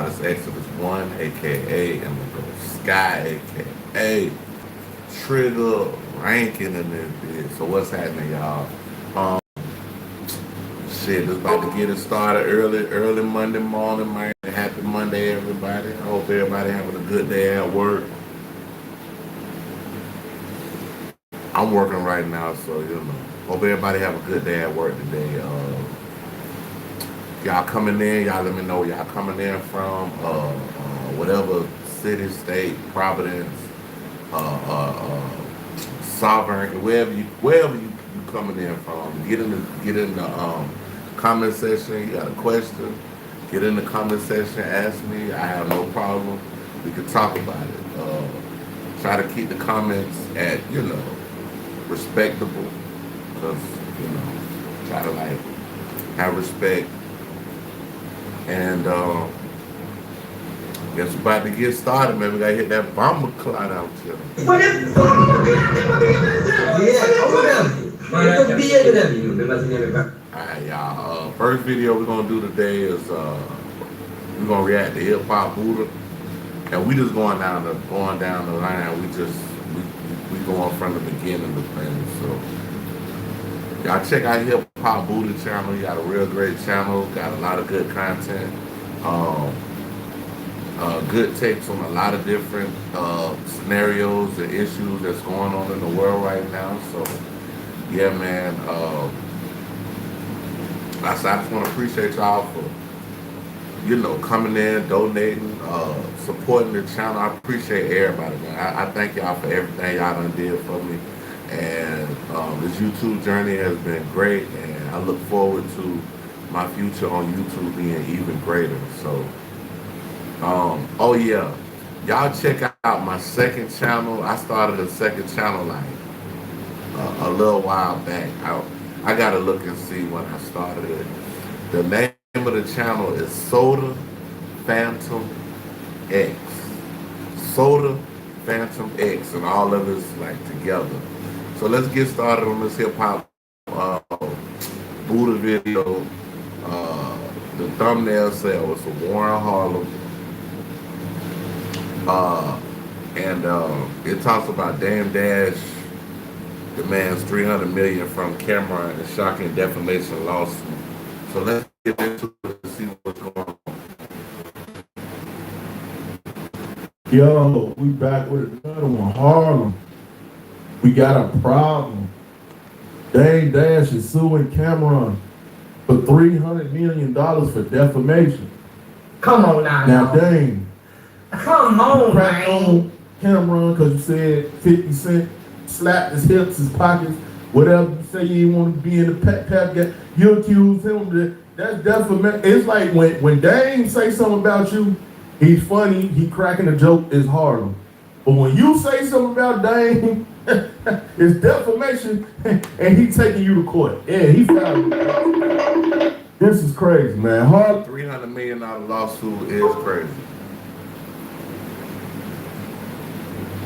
This Exodus 1, aka Sky, aka Trigger Ranking in this bitch. So what's happening, y'all? Um, Shit, it's about to get it started early Monday morning, man. Happy Monday, everybody. I hope everybody having a good day at work. I'm working right now, so hope everybody have a good day at work today. Y'all coming in, y'all let me know where y'all coming in from. Whatever city, state, Providence, Sovereign, wherever you coming in from. Get in the comment section. You got a question? Get in the comment section. Ask me. I have no problem. We can talk about it. Try to keep the comments at respectable, because try to like have respect. And guess we're about to get started, man. We gotta hit that bomber cloud out here. Alright, y'all. First video we're gonna do today is we're gonna react to Hip Hop Buddha, and we just going down the line. We going from the beginning of the thing. So y'all check out Hip Hop Buddha channel. He got a real great channel. Got a lot of good content. Good takes on a lot of different scenarios and issues that's going on in the world right now. So yeah, man. I just want to appreciate y'all for coming in, donating, supporting the channel. I appreciate everybody, man. I thank y'all for everything y'all done did for me. And this YouTube journey has been great, and I look forward to my future on YouTube being even greater. So, oh yeah, y'all check out my second channel. I started a second channel like a little while back. I gotta look and see when I started it. The name of the channel is Soda Phantom X. Soda Phantom X, and all of it's like together. So let's get started on this hip hop Buddha video. The thumbnail said it was a Warren Harlem. And it talks about Dame Dash demands $300 million from Cameron in shocking defamation lawsuit. So let's get into it and see what's going on. Yo, we back with another one. Harlem. We got a problem. Dame Dash is suing Cameron for $300 million for defamation. Come on now. Dame. Come on, cracked man. on Cameron because you said 50 Cent slapped his hips, his pockets, whatever. You say you didn't want to be in the pep game. You accuse him of that's defamation. It's like when Dame say something about you, he's funny, he cracking a joke, it's Harlem. But when you say something about Dame, it's defamation, and he taking you to court. Yeah, he filed. This is crazy, man. $300 million lawsuit is crazy.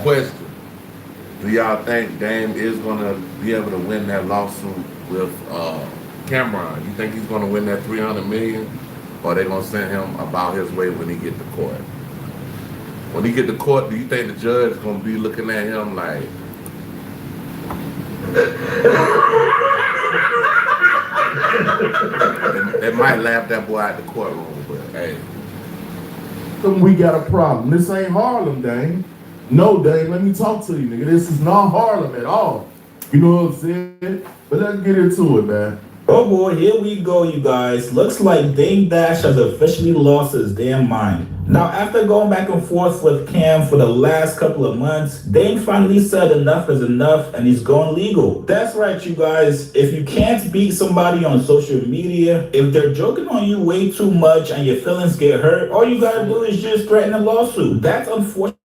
Question: do y'all think Dame is gonna be able to win that lawsuit with Cameron? You think he's gonna win that $300 million, or they gonna send him about his way when he get to court? When he get to court, do you think the judge is gonna be looking at him like? They might laugh that boy out the courtroom, but hey. We got a problem. This ain't Harlem, Dame. No, Dame, let me talk to you, nigga. This is not Harlem at all. You know what I'm saying? But let's get into it, man. Oh boy, here we go, you guys. Looks like Dame Dash has officially lost his damn mind. Now, after going back and forth with Cam for the last couple of months, Dame finally said enough is enough and he's going legal. That's right, you guys. If you can't beat somebody on social media, if they're joking on you way too much and your feelings get hurt, all you gotta do is just threaten a lawsuit. That's unfortunate.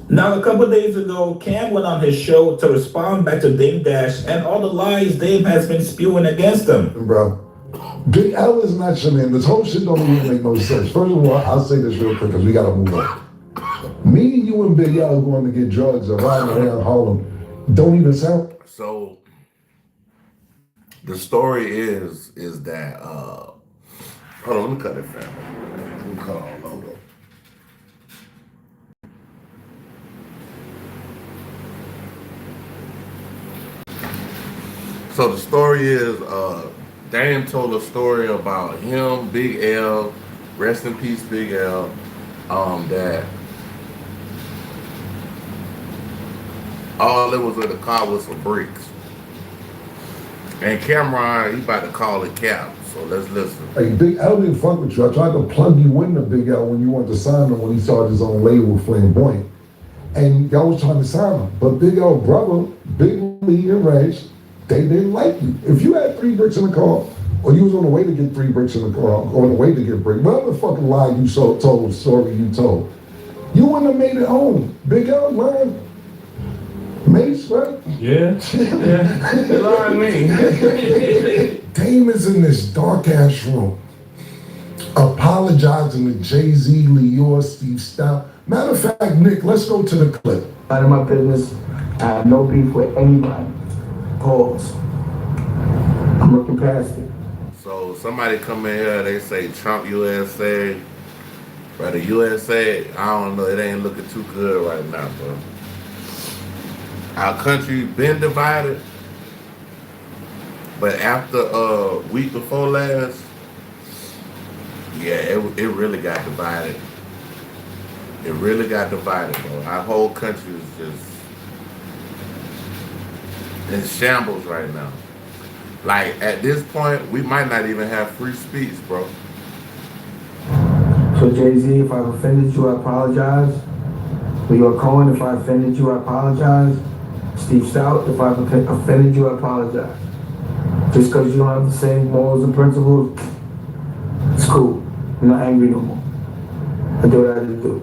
Now, a couple days ago, Cam went on his show to respond back to Dame Dash and all the lies Dame has been spewing against him. Bro, Big L is not your man. This whole shit don't even make no sense. First of all, I'll say this real quick because we gotta move on. Me, you, and Big L going to get drugs or riding around Harlem don't even sound. So the story is that Hold on, let me cut it, fam. Let me cut all over. So the story is, Dame told a story about him, Big L, rest in peace, Big L, that all it was in the car was some bricks. And Cameron, he about to call it Cap, so let's listen. Hey, Big L didn't fuck with you. I tried to plug you into Big L when you wanted to sign him when he started his own label, Flamboyant. And y'all was trying to sign him. But Big L brother, Big Lee and Reg, they didn't like you. If you had 3 bricks in the car, or you was on the way to get 3 bricks in the car, on the way to get bricks, whatever fucking lie you told, story you told, you wouldn't have made it home. Big L, man. Mace, right? Yeah. They lied to me. Dame is in this dark ass room, apologizing to Jay-Z, Leor, Steve Stout. Matter of fact, Nick, let's go to the clip. Out of my business, I have no beef with anybody. Pause. I'm looking past it. So somebody come in here, they say Trump USA, but the USA, I don't know, it ain't looking too good right now, bro. Our country been divided, but after week before last, yeah, it really got divided. It really got divided, bro. Our whole country is just in shambles right now. Like, at this point, we might not even have free speech, bro. So Jay-Z, if I've offended you, I apologize. Leor Cohen, if I offended you, I apologize. Steve Stout, if I've offended you, I apologize. Just because you don't have the same morals and principles, it's cool. I'm not angry no more. I do what I had to do.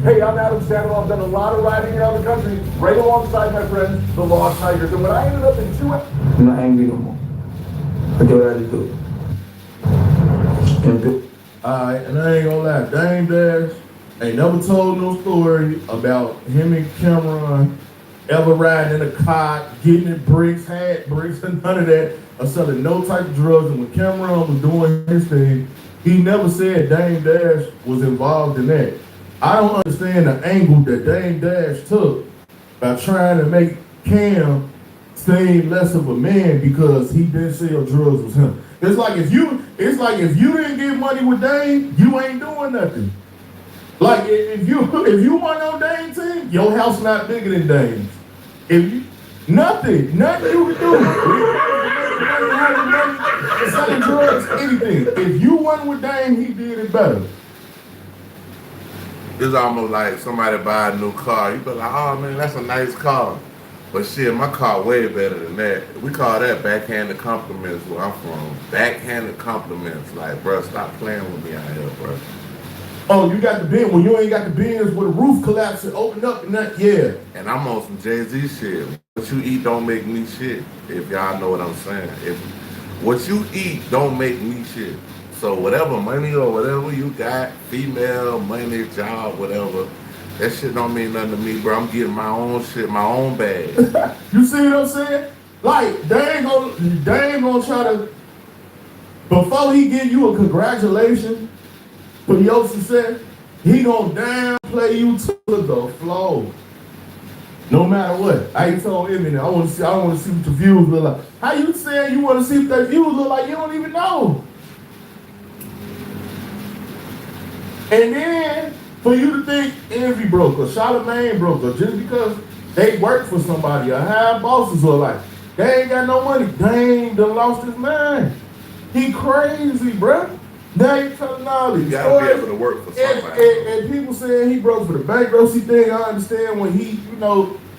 Hey, I'm Adam Sandler. I've done a lot of writing around the country, right alongside my friends, the Lost Tigers. And when I ended up in 2 I'm not angry no more. I do what I had to do. Alright, and I ain't gonna lie, Dame Dash ain't never told no story about him and Cameron ever riding in a car, getting in bricks, had bricks, and none of that, or selling no type of drugs. And when Cameron was doing his thing, he never said Dame Dash was involved in that. I don't understand the angle that Dame Dash took by trying to make Cam seem less of a man because he didn't sell drugs with him. It's like if you didn't get money with Dame, you ain't doing nothing. Like if you want on Dame's team, your house not bigger than Dame's. If you nothing you can do. Selling drugs, anything. If you won with Dame, he did it better. It's almost like somebody buy a new car. You be like, oh man, that's a nice car. But shit, my car way better than that. We call that backhanded compliments where I'm from. Backhanded compliments. Like, bro, stop playing with me out here, bro. Oh, you got the bin. When you ain't got the bins where the roof collapsed and opened up and that, yeah. And I'm on some Jay-Z shit. What you eat don't make me shit, if y'all know what I'm saying. If what you eat don't make me shit. So whatever money or whatever you got, female, money, job, whatever, that shit don't mean nothing to me, bro. I'm getting my own shit, my own bag. You see what I'm saying? Like, they ain't gonna try to, before he give you a congratulations for your success, he gonna downplay you to the floor. No matter what. I told Eminem, I wanna see what your views look like. How you saying you wanna see what that views look like? You don't even know. And then, for you to think Envy broke or Charlamagne broke or just because they work for somebody or have bosses or like, they ain't got no money. Dame done lost his mind. He crazy, bruh. They telling all these You gotta be stories. able to work for somebody. And people saying he broke for the bankruptcy thing. I understand when he,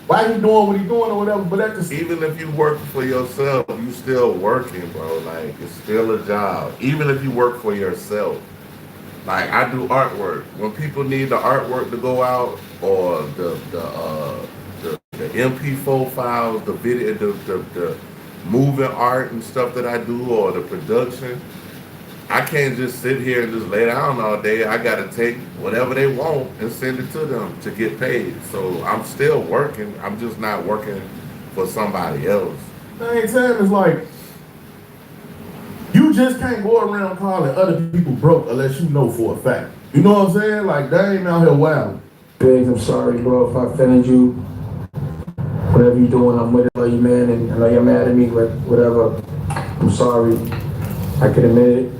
why he doing what he doing or whatever, but at the Even if you work for yourself, you still working, bro. Like, it's still a job. Even if you work for yourself. Like, I do artwork. When people need the artwork to go out, or the MP4 files, the video, the moving art and stuff that I do, or the production, I can't just sit here and just lay down all day. I gotta take whatever they want and send it to them to get paid. So I'm still working. I'm just not working for somebody else. same time, it's like, you just can't go around calling other people broke unless you know for a fact. You know what I'm saying? Like, they ain't out here wild. Biggs, I'm sorry, bro, if I offended you. Whatever you're doing, I'm with it. I know you're man, and I know you're mad at me, but whatever. I'm sorry. I can admit it.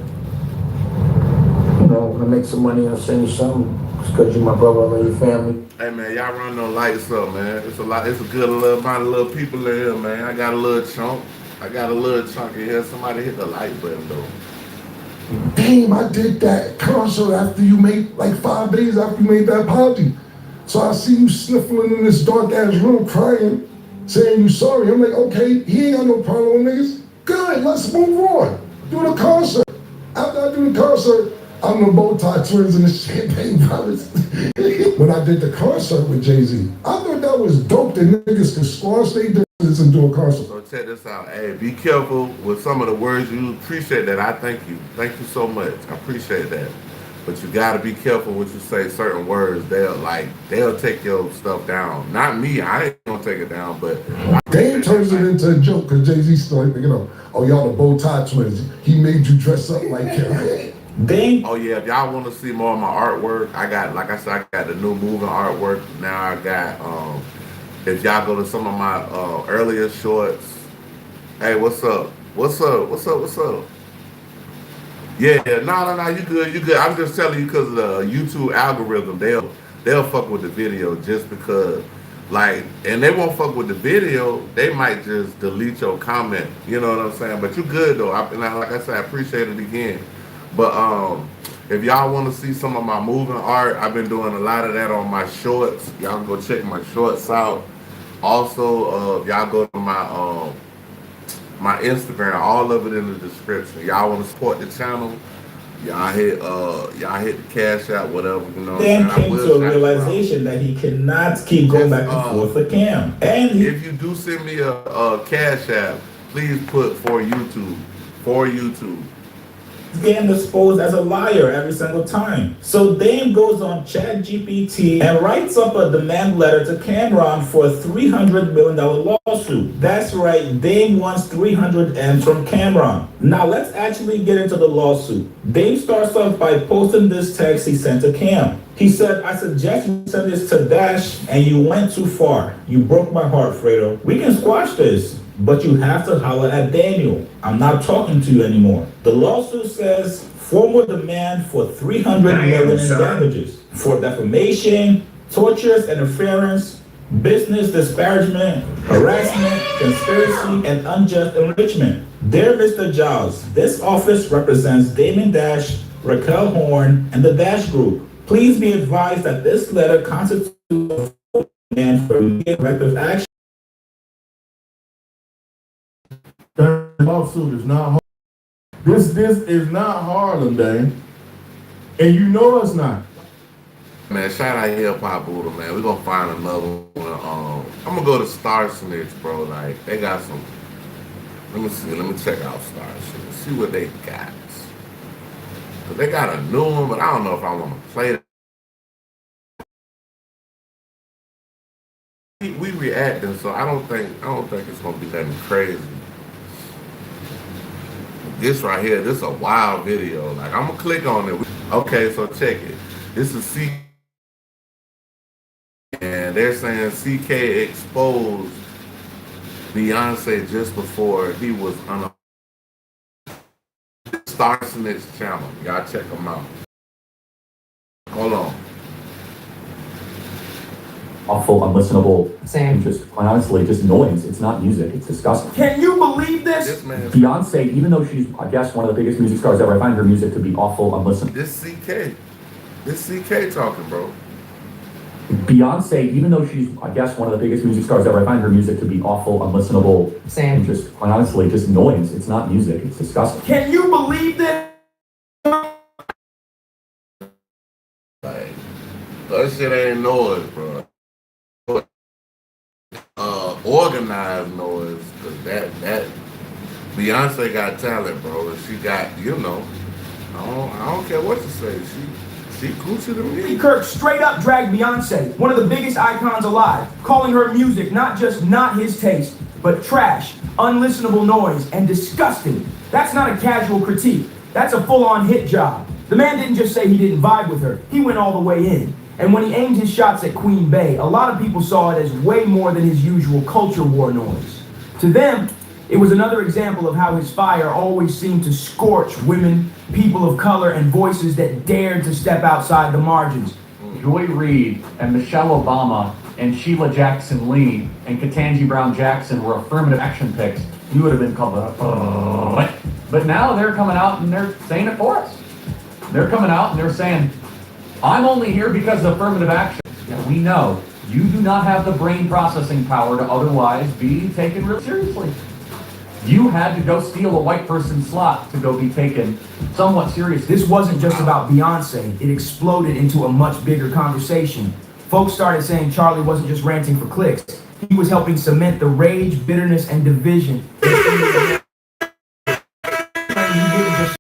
You know, when I make some money, I'll send you something. It's because you're my brother, I love your family. Hey man, y'all run no lights up, man. It's a good little amount of little people in here, man. I got a little chunk. In here. Somebody hit the like button though. Damn, I did that concert after you made, like 5 days after you made that apology. So I see you sniffling in this dark ass room crying, saying you sorry. I'm like, okay, he ain't got no problem with niggas. Good, let's move on. Do the concert. After I do the concert, I'm the bow tie twins and the champagne brothers. When I did the concert with Jay-Z, I thought that was dope that niggas could squash their differences and do a concert. So check this out. Hey, be careful with some of the words you appreciate that. I thank you. Thank you so much. I appreciate that. But you gotta be careful when you say certain words. They'll take your stuff down. Not me, I ain't gonna take it down, but Dame turns it into a joke because Jay-Z's still like, oh, y'all the bow tie twins. He made you dress up like him. Dame. Oh yeah, if y'all want to see more of my artwork, I got, like I said, I got the new moving artwork. Now I got, if y'all go to some of my earlier shorts, hey, what's up? Yeah, no, you good. I'm just telling you because of the YouTube algorithm, they'll fuck with the video just because, like, and they won't fuck with the video. They might just delete your comment. You know what I'm saying? But you good though. Like I said, I appreciate it again. But if y'all want to see some of my moving art, I've been doing a lot of that on my shorts. Y'all can go check my shorts out. Also, y'all go to my my Instagram, all of it in the description. Y'all want to support the channel, y'all hit the cash out, whatever, you know. Dan came to a realization that he cannot keep going back and forth with Cam. And if you do send me a cash app, please put for YouTube. Getting disposed as a liar every single time. So Dame goes on ChatGPT and writes up a demand letter to Cameron for a $300 million lawsuit. That's right, Dame wants 300 M's from Cameron. Now let's actually get into the lawsuit. Dame starts off by posting this text he sent to Cam. He said, I suggest you send this to Dash, and you went too far. You broke my heart, Fredo. We can squash this, but you have to holler at Daniel. I'm not talking to you anymore. The lawsuit says formal demand for $300 million in damages for defamation, torturous interference, business disparagement, harassment, conspiracy, and unjust enrichment. Dear Mr. Giles, this office represents Damon Dash, Raquel Horn, and the Dash Group. Please be advised that this letter constitutes a demand for immediate corrective action. That lawsuit is not hard. This is not Harlem, Dame. And you know it's not. Man, shout out Hip Hop Buddha, man. We're gonna find another one. I'm gonna go to Star Snitch, bro. Like, they got some. Let me check out Star Snitch. See what they got. Cause they got a new one, but I don't know if I want to play it. We reacting, so I don't think it's gonna be nothing crazy. This right here, this is a wild video. Like, I'm gonna click on it. Okay, so check it. This is C, and they're saying CK exposed Beyonce just before he was on a Star Snitch channel. Y'all check them out. Hold on. Awful, unlistenable, and just, quite honestly, just noise. It's not music. It's disgusting. Can you believe this? Beyonce, even though she's, I guess, one of the biggest music stars ever, I find her music to be awful, unlistenable. This CK talking, bro. Beyonce, even though she's, I guess, one of the biggest music stars ever, I find her music to be awful, unlistenable, and just, quite honestly, just noise. It's not music. It's disgusting. Can you believe this? Like, that shit ain't noise, bro. Organized noise, cause that Beyonce got talent, bro, and she got, you know, I don't care what you say, she coochie to me. Kirk straight up dragged Beyonce, one of the biggest icons alive, calling her music not just not his taste, but trash, unlistenable noise, and disgusting. That's not a casual critique. That's a full-on hit job. The man didn't just say he didn't vibe with her. He went all the way in. And when he aimed his shots at Queen Bey, a lot of people saw it as way more than his usual culture war noise. To them, it was another example of how his fire always seemed to scorch women, people of color, and voices that dared to step outside the margins. Joy Reid and Michelle Obama and Sheila Jackson Lee and Ketanji Brown Jackson were affirmative action picks, you would have been called the. But now they're coming out and they're saying it for us. They're coming out and they're saying, I'm only here because of affirmative action. Yeah, we know you do not have the brain processing power to otherwise be taken real seriously. You had to go steal a white person's slot to go be taken somewhat seriously. This wasn't just about Beyonce. It exploded into a much bigger conversation. Folks started saying Charlie wasn't just ranting for clicks. He was helping cement the rage, bitterness, and division. He didn't just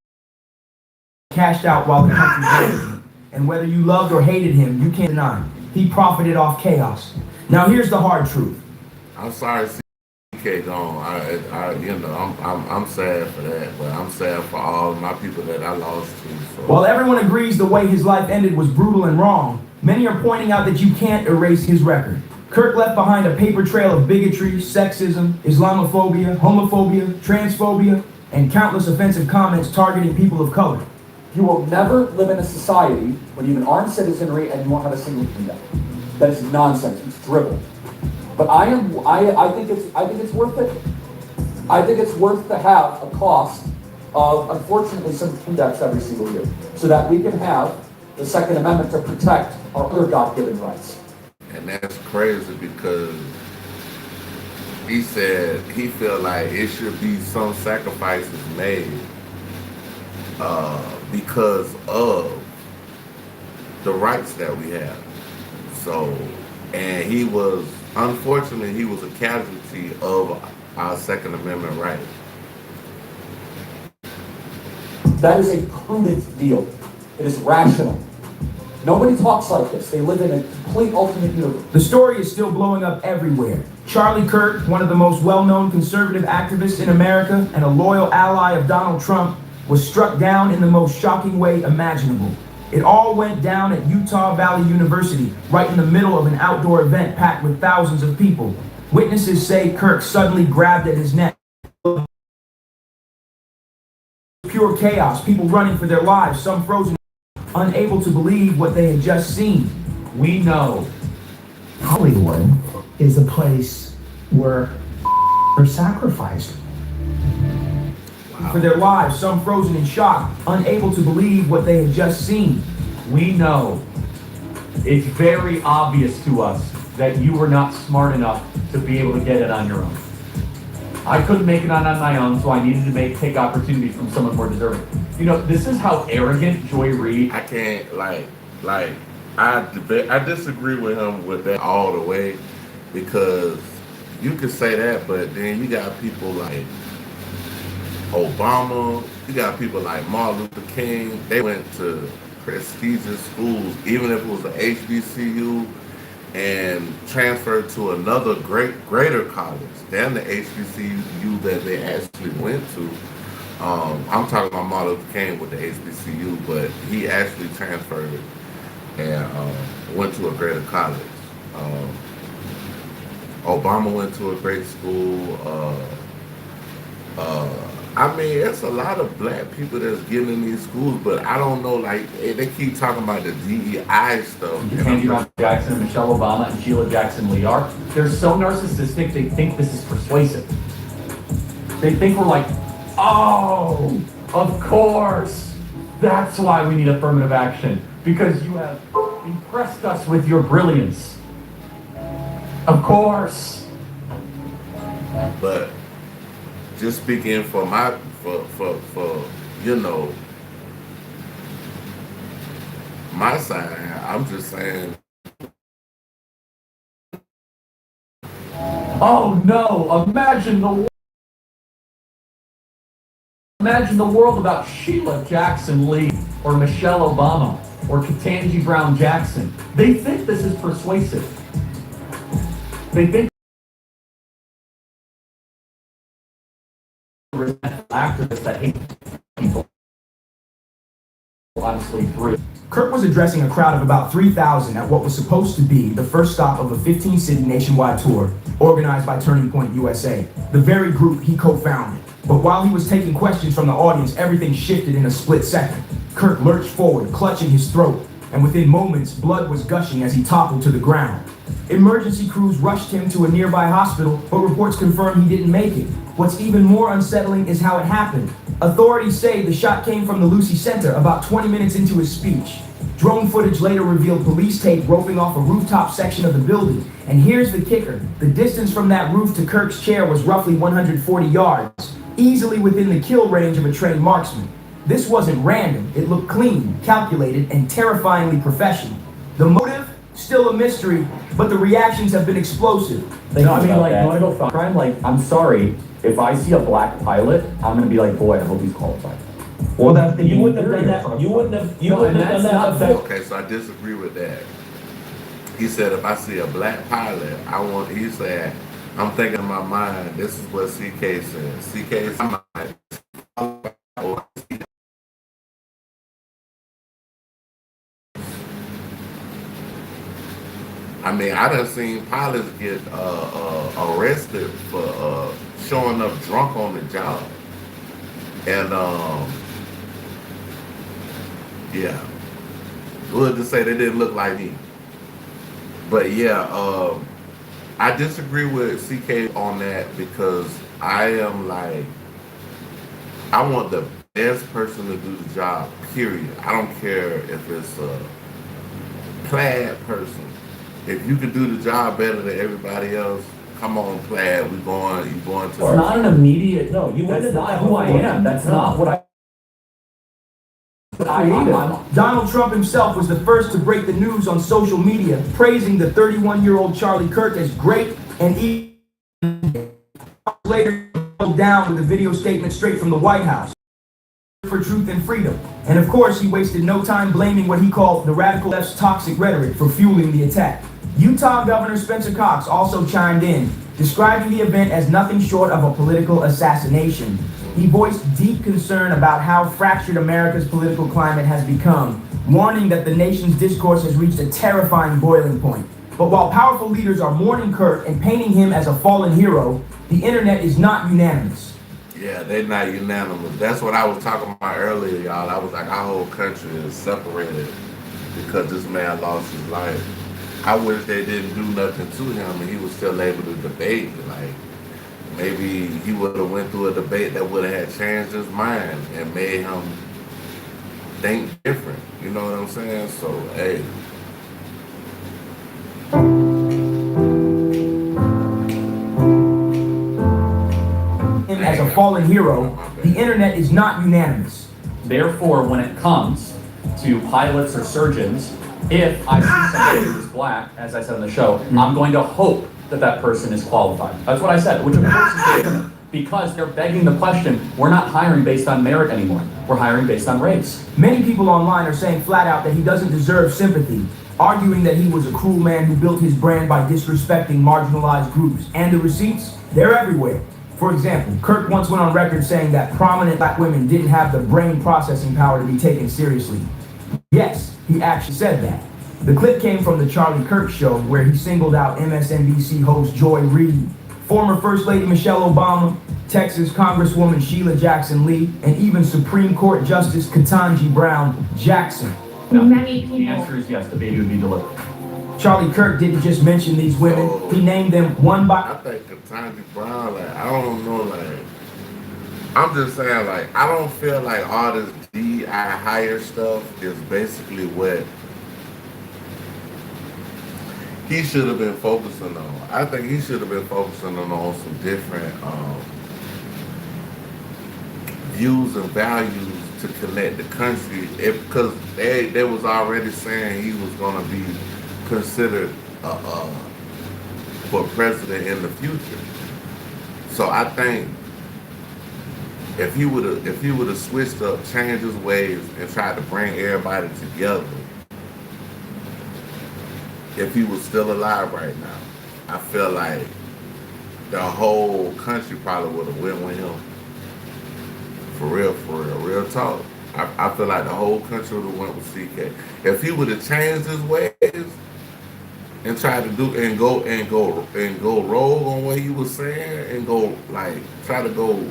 cashed out while the country hated him. And whether you loved or hated him, you can't deny. He profited off chaos. Now here's the hard truth. I'm sorry, CK gone. I'm sad for that, but I'm sad for all of my people that I lost to. So. While everyone agrees the way his life ended was brutal and wrong, many are pointing out that you can't erase his record. Kirk left behind a paper trail of bigotry, sexism, Islamophobia, homophobia, transphobia, and countless offensive comments targeting people of color. You will never live in a society when you have an armed citizenry and you won't have a single convict. That is nonsense. It's drivel. But I think it's worth it. I think it's worth to have a cost of, unfortunately, some index every single year, so that we can have the Second Amendment to protect our other God-given rights. And that's crazy because he said he felt like it should be some sacrifices made because of the rights that we have. So, and he was, unfortunately, he was a casualty of our Second Amendment right. That is a prudent deal. It is rational. Nobody talks like this. They live in a complete alternate universe. The story is still blowing up everywhere. Charlie Kirk, one of the most well-known conservative activists in America and a loyal ally of Donald Trump, was struck down in the most shocking way imaginable. It all went down at Utah Valley University, right in the middle of an outdoor event packed with thousands of people. Witnesses say Kirk suddenly grabbed at his neck. Pure chaos, people running for their lives, some frozen, unable to believe what they had just seen. We know Hollywood is a place where are sacrificed. For their lives, some frozen in shock, unable to believe what they had just seen. We know it's very obvious to us that you were not smart enough to be able to get it on your own. I couldn't make it on my own, so I needed to take opportunities from someone more deserving. You know, this is how arrogant Joy Reid. I can't I disagree with him with that all the way, because you could say that, but then you got people like Obama, you got people like Martin Luther King. They went to prestigious schools, even if it was an HBCU, and transferred to another greater college than the HBCU that they actually went to. I'm talking about Martin Luther King with the HBCU, but he actually transferred and went to a greater college. Obama went to a great school. I mean, it's a lot of black people that's getting in these schools, but I don't know, like, they keep talking about the DEI stuff. Ketanji Brown Jackson, Michelle Obama, and Sheila Jackson Lee are. They're so narcissistic, they think this is persuasive. They think we're like, oh, of course. That's why we need affirmative action, because you have impressed us with your brilliance. Of course. But just speaking for you know, my side, I'm just saying. Oh no, imagine the world without Sheila Jackson Lee or Michelle Obama or Ketanji Brown Jackson. They think this is persuasive. They think activists that hate people. Honestly, through. Kirk was addressing a crowd of about 3,000 at what was supposed to be the first stop of a 15-city nationwide tour organized by Turning Point USA, the very group he co-founded. But while he was taking questions from the audience, everything shifted in a split second. Kirk lurched forward, clutching his throat, and within moments, blood was gushing as he toppled to the ground. Emergency crews rushed him to a nearby hospital, but reports confirmed he didn't make it. What's even more unsettling is how it happened. Authorities say the shot came from the Lucy Center about 20 minutes into his speech. Drone footage later revealed police tape roping off a rooftop section of the building. And here's the kicker. The distance from that roof to Kirk's chair was roughly 140 yards, easily within the kill range of a trained marksman. This wasn't random. It looked clean, calculated, and terrifyingly professional. The motive? Still a mystery, but the reactions have been explosive. No, I mean, like, you want to go find crime? Like, I'm sorry, if I see a black pilot, I'm going to be like, boy, I hope he's qualified. Well, that's the You wouldn't have done that. You wouldn't have done that. Okay, so I disagree with that. He said if I see a black pilot, he said, I'm thinking in my mind, this is what CK said. CK said, I mean, I done seen pilots get arrested for showing up drunk on the job. And yeah, good to say they didn't look like me. But yeah, I disagree with CK on that because I am like, I want the best person to do the job, period. I don't care if it's a plaid person. If you could do the job better than everybody else, come on, plaid. You going to. It's not an immediate. No, that's not who I am. That's not what Donald Trump himself was the first to break the news on social media, praising the 31-year-old Charlie Kirk as great and later down with a video statement straight from the White House for truth and freedom. And of course, he wasted no time blaming what he called the radical left's toxic rhetoric for fueling the attack. Utah Governor Spencer Cox also chimed in, describing the event as nothing short of a political assassination. He voiced deep concern about how fractured America's political climate has become, warning that the nation's discourse has reached a terrifying boiling point. But while powerful leaders are mourning Kirk and painting him as a fallen hero, the internet is not unanimous. Yeah, they're not unanimous. That's what I was talking about earlier, y'all. I was like, our whole country is separated because this man lost his life. I wish they didn't do nothing to him and he was still able to debate. Like, maybe he would have went through a debate that would have had changed his mind and made him think different. You know what I'm saying? So, hey. As a fallen hero, the internet is not unanimous. Therefore, when it comes to pilots or surgeons, if I see somebody who is black, as I said on the show, I'm going to hope that that person is qualified. That's what I said, which of course is different, because they're begging the question, we're not hiring based on merit anymore. We're hiring based on race. Many people online are saying flat out that he doesn't deserve sympathy, arguing that he was a cruel man who built his brand by disrespecting marginalized groups. And the receipts, they're everywhere. For example, Kirk once went on record saying that prominent black women didn't have the brain processing power to be taken seriously. Yes, he actually said that. The clip came from the Charlie Kirk show where he singled out MSNBC host Joy Reid, former First Lady Michelle Obama, Texas Congresswoman Sheila Jackson Lee, and even Supreme Court Justice Ketanji Brown Jackson. Many people. The answer is yes, the baby would be delivered. Charlie Kirk didn't just mention these women, he named them one by... I think Ketanji Brown, like, I don't know, like, I'm just saying, like, I don't feel like all this DI hire stuff is basically what he should have been focusing on. I think he should have been focusing on some different views and values to connect the country, because they was already saying he was going to be considered for president in the future. So I think if he would have switched up, changed his ways, and tried to bring everybody together, if he was still alive right now, I feel like the whole country probably would have went with him. For real, real talk. I feel like the whole country would have went with CK. If he would have changed his ways and tried to do and go rogue on what he was saying and go like try to go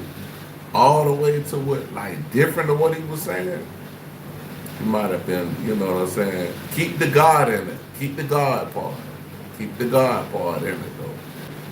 all the way to what like different of what he was saying, he might have been, you know what I'm saying? Keep the God in it. Keep the God part. Keep the God part in it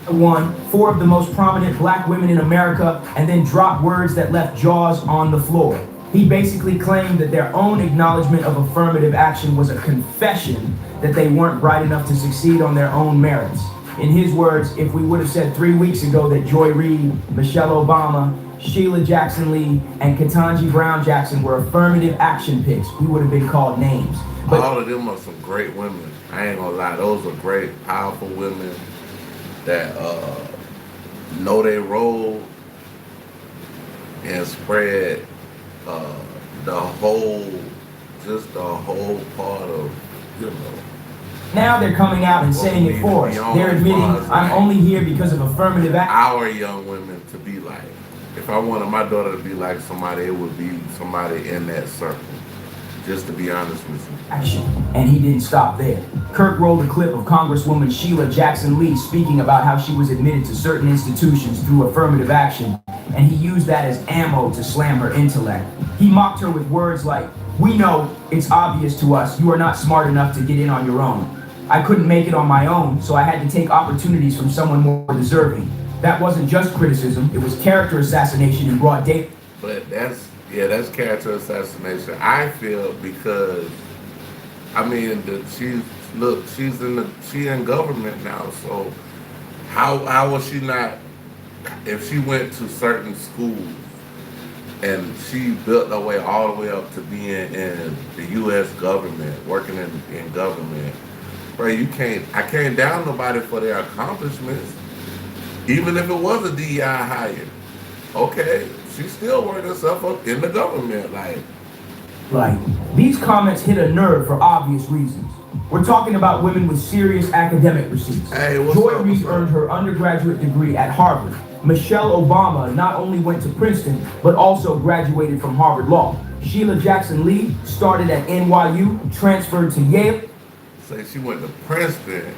though. Won 4 of the most prominent black women in America and then dropped words that left jaws on the floor. He basically claimed that their own acknowledgement of affirmative action was a confession that they weren't bright enough to succeed on their own merits. In his words, if we would have said 3 weeks ago that Joy Reid, Michelle Obama, Sheila Jackson Lee, and Ketanji Brown Jackson were affirmative action picks, we would have been called names. But all of them are some great women. I ain't gonna lie, those are great, powerful women that know their role and spread the whole part of, you know. now they're coming out and saying it for us. They're admitting, I'm only here because of affirmative action. Our young women to be like, if I wanted my daughter to be like somebody, it would be somebody in that circle. Just to be honest with you. Action. And he didn't stop there. Kirk rolled a clip of Congresswoman Sheila Jackson Lee speaking about how she was admitted to certain institutions through affirmative action, and he used that as ammo to slam her intellect. He mocked her with words like, we know, it's obvious to us, you are not smart enough to get in on your own. I couldn't make it on my own, so I had to take opportunities from someone more deserving. That wasn't just criticism, it was character assassination in broad day. But that's character assassination. I feel because, I mean, she's in government now. So how was she not? If she went to certain schools and she built her way all the way up to being in the U.S. government, working in government, bro, I can't down nobody for their accomplishments, even if it was a DEI hire. Okay. She still worked herself up in the government, These comments hit a nerve for obvious reasons. We're talking about women with serious academic receipts. Hey, Joy Reid earned her undergraduate degree at Harvard. Michelle Obama not only went to Princeton, but also graduated from Harvard Law. Sheila Jackson Lee started at NYU, transferred to Yale. Say she went to Princeton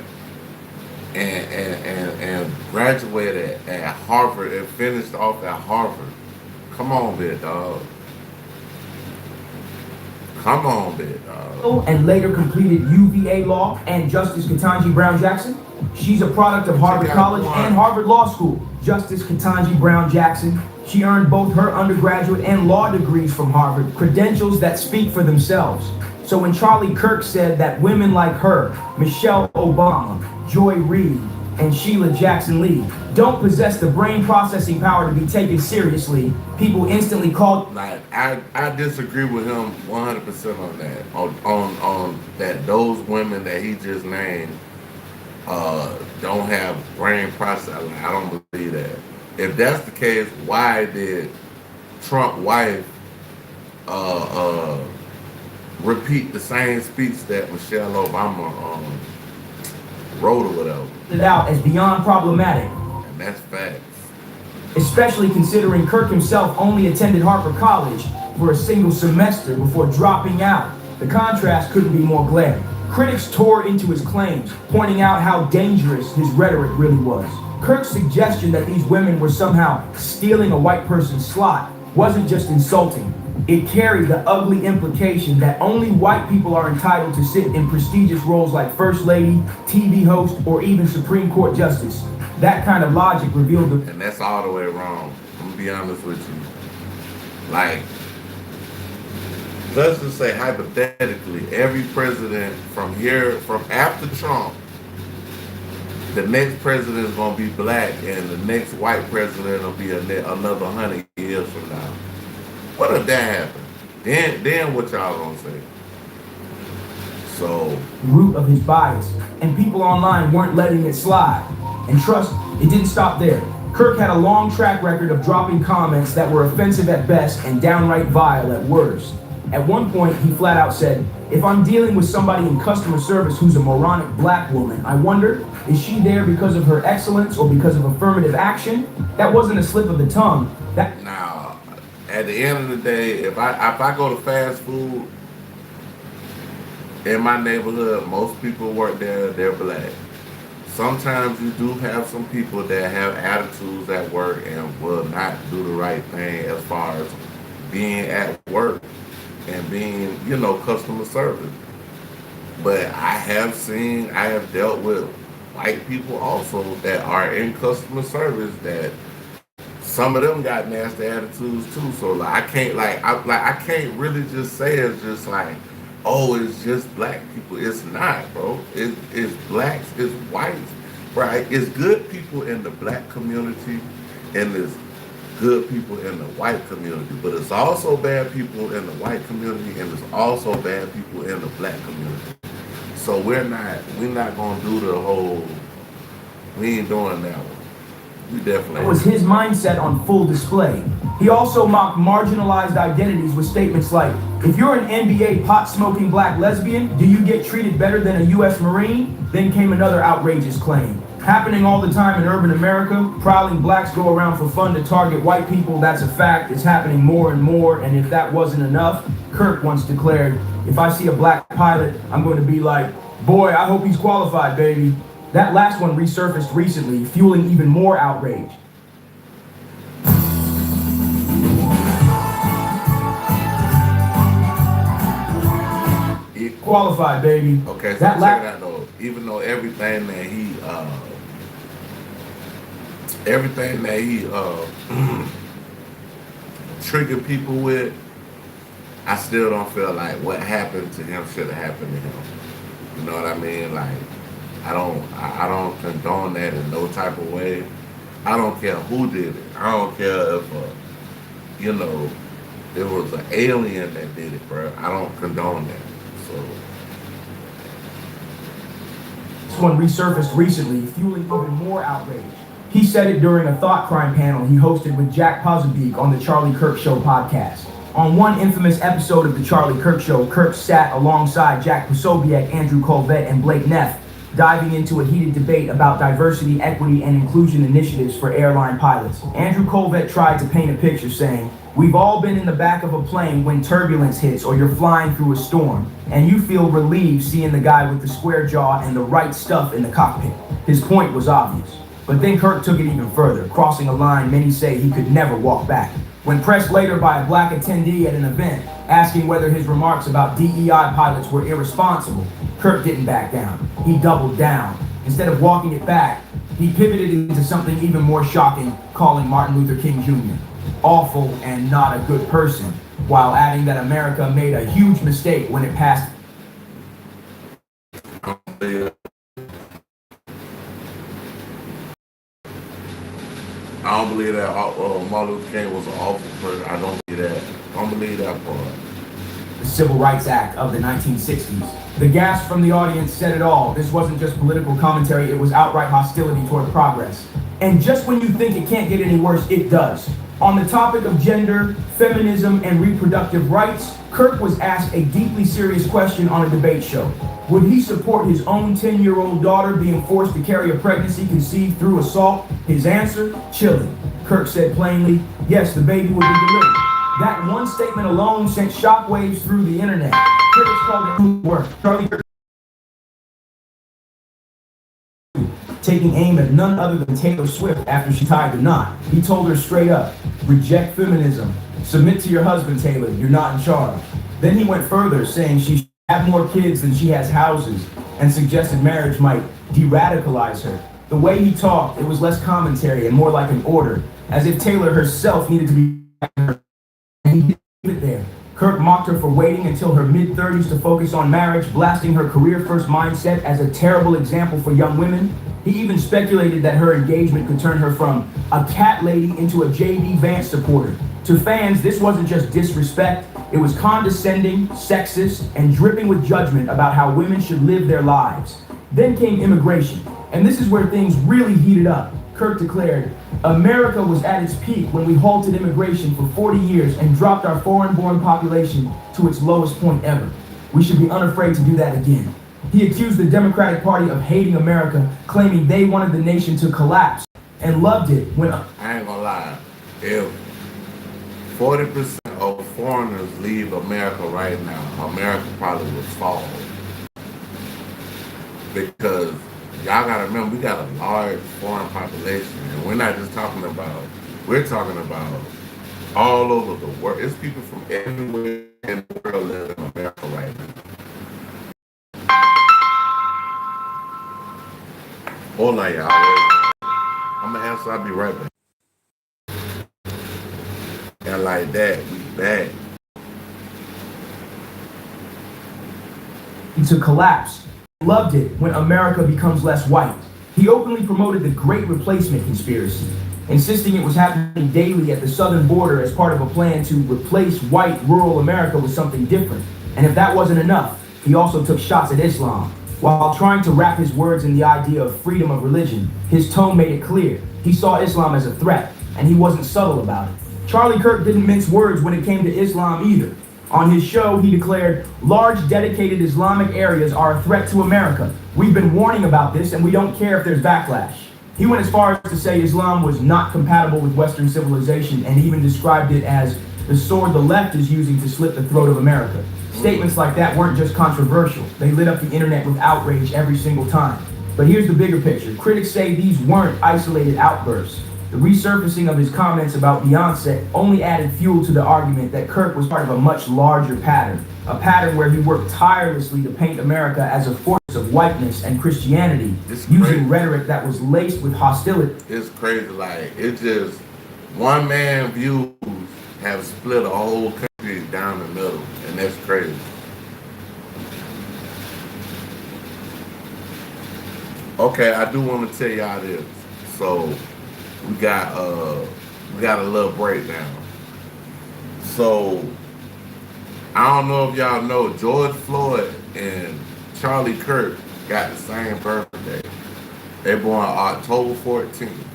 and graduated at Harvard and finished off at Harvard. Come on, big dog. And later completed UVA Law and Justice Ketanji Brown Jackson. She's a product of Harvard College and Harvard Law School. Justice Ketanji Brown Jackson. She earned both her undergraduate and law degrees from Harvard, credentials that speak for themselves. So when Charlie Kirk said that women like her, Michelle Obama, Joy Reid, and Sheila Jackson Lee don't possess the brain processing power to be taken seriously, people instantly called. I disagree with him 100% on that. On that, those women that he just named don't have brain processing. I don't believe that. If that's the case, why did Trump's wife repeat the same speech that Michelle Obama wrote or whatever? It out as beyond problematic. And that's facts. Especially considering Kirk himself only attended Harvard College for a single semester before dropping out. The contrast couldn't be more glaring. Critics tore into his claims, pointing out how dangerous his rhetoric really was. Kirk's suggestion that these women were somehow stealing a white person's slot wasn't just insulting. It carried the ugly implication that only white people are entitled to sit in prestigious roles like First Lady, TV host, or even Supreme Court Justice. That kind of logic revealed the... And that's all the way wrong. I'm gonna be honest with you. Let's just say hypothetically, every president from after Trump, the next president is gonna be black, and the next white president will be another 100 years from now. What if that happened? Then what y'all gonna say? So, root of his bias, and people online weren't letting it slide. And trust, it didn't stop there. Kirk had a long track record of dropping comments that were offensive at best and downright vile at worst. At one point, he flat out said, if I'm dealing with somebody in customer service who's a moronic black woman, I wonder, is she there because of her excellence or because of affirmative action? That wasn't a slip of the tongue. now, at the end of the day, if I go to fast food in my neighborhood, most people work there, they're black. Sometimes you do have some people that have attitudes at work and will not do the right thing as far as being at work and being, customer service. But I have dealt with white people also that are in customer service that some of them got nasty attitudes too. So like I can't really just say it's just like, oh, it's just black people. It's not, bro. It's blacks, it's whites, right? It's good people in the black community and there's good people in the white community. But it's also bad people in the white community and there's also bad people in the black community. So we're not gonna do the whole, we ain't doing that one. We definitely was his mindset on full display. He also mocked marginalized identities with statements like, if you're an NBA pot-smoking black lesbian, do you get treated better than a U.S. Marine? Then came another outrageous claim. Happening all the time in urban America, prowling blacks go around for fun to target white people, that's a fact. It's happening more and more, and if that wasn't enough, Kirk once declared, if I see a black pilot, I'm going to be like, boy, I hope he's qualified, baby. That last one resurfaced recently, fueling even more outrage. Qualified, baby. Okay, so that check it out though. Even though everything that he triggered people with, I still don't feel like what happened to him should have happened to him. You know what I mean? Like, I don't condone that in no type of way. I don't care who did it. I don't care if it was an alien that did it, bro. I don't condone that. So this one resurfaced recently, fueling even more outrage. He said it during a thought crime panel he hosted with Jack Posobiec on the Charlie Kirk Show podcast. On one infamous episode of the Charlie Kirk Show, Kirk sat alongside Jack Posobiec, Andrew Colvett, and Blake Neff, diving into a heated debate about diversity, equity, and inclusion initiatives for airline pilots. Andrew Colvett tried to paint a picture saying, we've all been in the back of a plane when turbulence hits or you're flying through a storm, and you feel relieved seeing the guy with the square jaw and the right stuff in the cockpit. His point was obvious. But then Kirk took it even further, crossing a line many say he could never walk back. When pressed later by a black attendee at an event, asking whether his remarks about DEI pilots were irresponsible, Kirk didn't back down. He doubled down. Instead of walking it back, he pivoted into something even more shocking, calling Martin Luther King Jr. awful and not a good person, while adding that America made a huge mistake when it passed. I don't believe that Martin Luther King was an awful person. I don't believe that. I don't believe that part. The Civil Rights Act of the 1960s. The gasp from the audience said it all. This wasn't just political commentary, it was outright hostility toward progress. And just when you think it can't get any worse, it does. On the topic of gender, feminism, and reproductive rights, Kirk was asked a deeply serious question on a debate show. Would he support his own 10-year-old daughter being forced to carry a pregnancy conceived through assault? His answer, chilling. Kirk said plainly, yes, the baby would be delivered. That one statement alone sent shockwaves through the internet. Critics called it work. Charlie Kirk taking aim at none other than Taylor Swift after she tied the knot. He told her straight up, reject feminism. Submit to your husband, Taylor. You're not in charge. Then he went further, saying she should have more kids than she has houses, and suggested marriage might de-radicalize her. The way he talked, it was less commentary and more like an order, as if Taylor herself needed to be. And he did it there. Kirk mocked her for waiting until her mid-30s to focus on marriage, blasting her career-first mindset as a terrible example for young women. He even speculated that her engagement could turn her from a cat lady into a J.D. Vance supporter. To fans, this wasn't just disrespect, it was condescending, sexist, and dripping with judgment about how women should live their lives. Then came immigration, and this is where things really heated up. Kirk declared, America was at its peak when we halted immigration for 40 years and dropped our foreign-born population to its lowest point ever. We should be unafraid to do that again. He accused the Democratic Party of hating America, claiming they wanted the nation to collapse, and loved it when... I ain't gonna lie. If 40% of foreigners leave America right now, America probably would fall. Because y'all gotta remember, we got a large foreign population, and we're not just talking about, we're talking about all over the world. It's people from everywhere in the world living in America right now. Hold on, y'all. I'm gonna answer, I'll be right back. And like that, we back. To collapse. Loved it when America becomes less white. He openly promoted the Great Replacement conspiracy, insisting it was happening daily at the southern border as part of a plan to replace white rural America with something different. And if that wasn't enough, he also took shots at Islam. While trying to wrap his words in the idea of freedom of religion, his tone made it clear. He saw Islam as a threat, and he wasn't subtle about it. Charlie Kirk didn't mince words when it came to Islam either. On his show, he declared, "Large dedicated Islamic areas are a threat to America. We've been warning about this, and we don't care if there's backlash." He went as far as to say Islam was not compatible with Western civilization, and even described it as the sword the left is using to slit the throat of America. Statements like that weren't just controversial. They lit up the internet with outrage every single time. But here's the bigger picture. Critics say these weren't isolated outbursts. The resurfacing of his comments about Beyonce only added fuel to the argument that Kirk was part of a much larger pattern, a pattern where he worked tirelessly to paint America as a force of whiteness and Christianity, using rhetoric that was laced with hostility. It's crazy, like, it's just one man views have split a whole country down the middle, and that's crazy. Okay, I do want to tell y'all this. So we got a little breakdown. So I don't know if y'all know, George Floyd and Charlie Kirk got the same birthday. They born October 14th.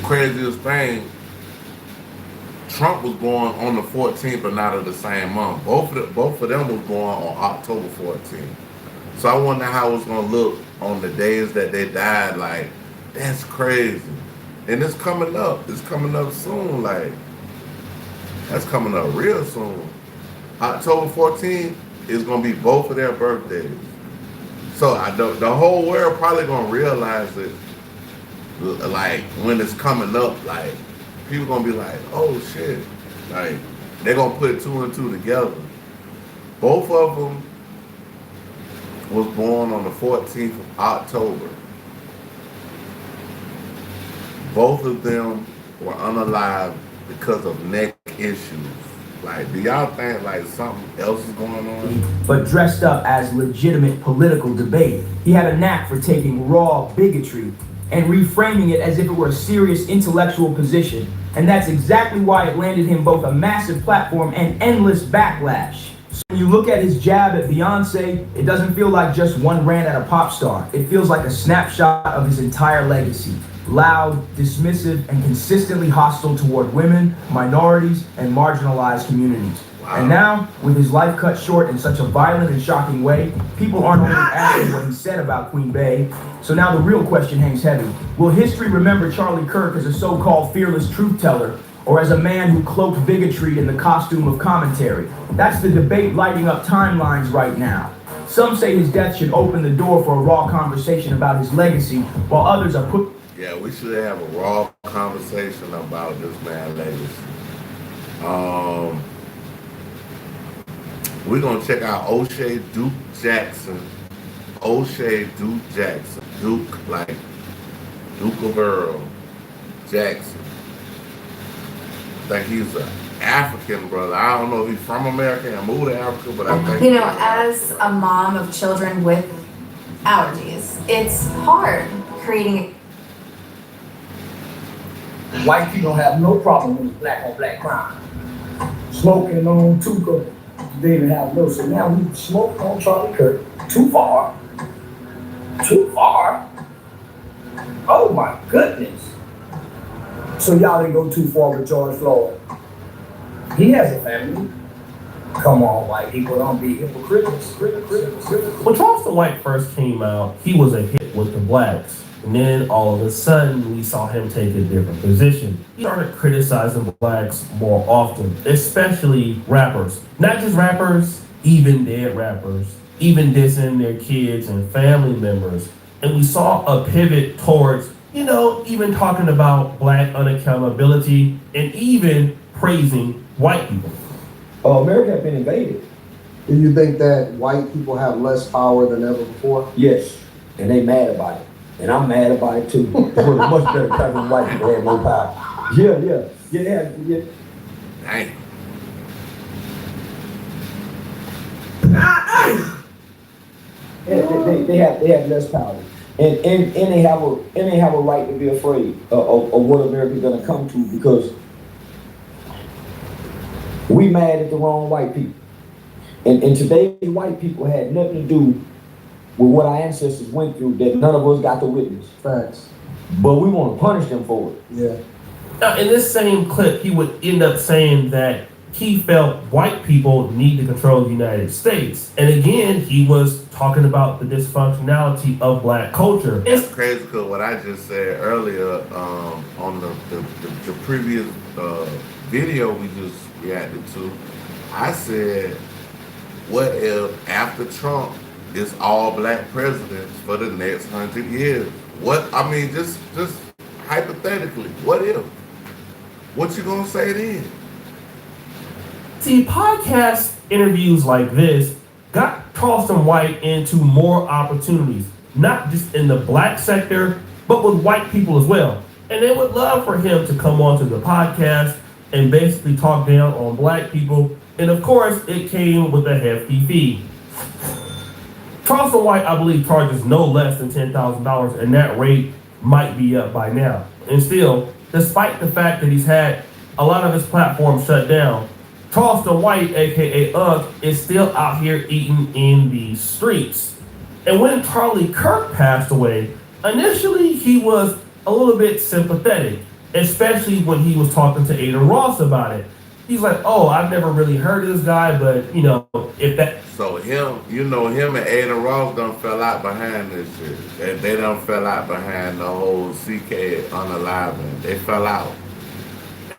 Craziest thing, Trump was born on the 14th, but not of the same month. Both of them was born on October 14th. So I wonder how it's gonna look on the days that they died. Like, that's crazy. And it's coming up. It's coming up soon. Like, that's coming up real soon. October 14th is gonna be both of their birthdays. So the whole world probably gonna realize it, like, when it's coming up. Like, people gonna be like, oh shit. Like, they're gonna put two and two together. Both of them was born on the 14th of October. Both of them were unalive because of neck issues. Like, do y'all think like something else is going on? But dressed up as legitimate political debate. He had a knack for taking raw bigotry and reframing it as if it were a serious intellectual position. And that's exactly why it landed him both a massive platform and endless backlash. So when you look at his jab at Beyonce, it doesn't feel like just one rant at a pop star. It feels like a snapshot of his entire legacy. Loud, dismissive, and consistently hostile toward women, minorities, and marginalized communities. Wow. And now, with his life cut short in such a violent and shocking way, people aren't only asking what he said about Queen Bey. So now the real question hangs heavy. Will history remember Charlie Kirk as a so-called fearless truth teller, or as a man who cloaked bigotry in the costume of commentary? That's the debate lighting up timelines right now. Some say his death should open the door for a raw conversation about his legacy, while others are put... Yeah, we should have a raw conversation about this man's legacy. We're going to check out O'Shea Duke Jackson. O'Shea Duke Jackson. Duke, like Duke of Earl Jackson. I think he's an African brother. I don't know if he's from America and moved to Africa, but I think... You know, as a mom of children with allergies, it's hard creating... White people have no problem with black on black crime. Smoking on Tuka, they didn't have no. So now we smoke on Charlie Kirk. Too far. Too far. Oh my goodness. So y'all didn't go too far with George Floyd. He has a family. Come on, white people, don't be hypocrites. When Charleston White first came out, he was a hit with the blacks. And then all of a sudden, we saw him take a different position. He started criticizing blacks more often, especially rappers. Not just rappers, even dead rappers, even dissing their kids and family members. And we saw a pivot towards, even talking about black unaccountability and even praising white people. America has been invaded. Do you think that white people have less power than ever before? Yes, and they mad about it. And I'm mad about it too. It was much better time when white people had no power. Yeah. Dang. They have less power. And they have a right to be afraid of what America's gonna come to, because we mad at the wrong white people. And today white people had nothing to do with what our ancestors went through that none of us got to witness. Facts. But we want to punish them for it. Yeah. Now, in this same clip, he would end up saying that he felt white people need to control the United States. And again, he was talking about the dysfunctionality of black culture. It's crazy because what I just said earlier on the previous video we just reacted to, I said, what if after Trump, it's all black presidents for the next 100 years? Just hypothetically, what if? What you gonna say then? See, podcast interviews like this got Charleston White into more opportunities, not just in the black sector, but with white people as well. And they would love for him to come onto the podcast and basically talk down on black people. And of course, it came with a hefty fee. Charleston White, I believe, charges no less than $10,000, and that rate might be up by now. And still, despite the fact that he's had a lot of his platforms shut down, Charleston White, aka Unc, is still out here eating in the streets. And when Charlie Kirk passed away, initially he was a little bit sympathetic, especially when he was talking to Ada Ross about it. He's like, oh, I've never really heard of this guy, but if that. So him and Ada Ross done fell out behind this shit. They done fell out behind the whole CK unaliving. They fell out.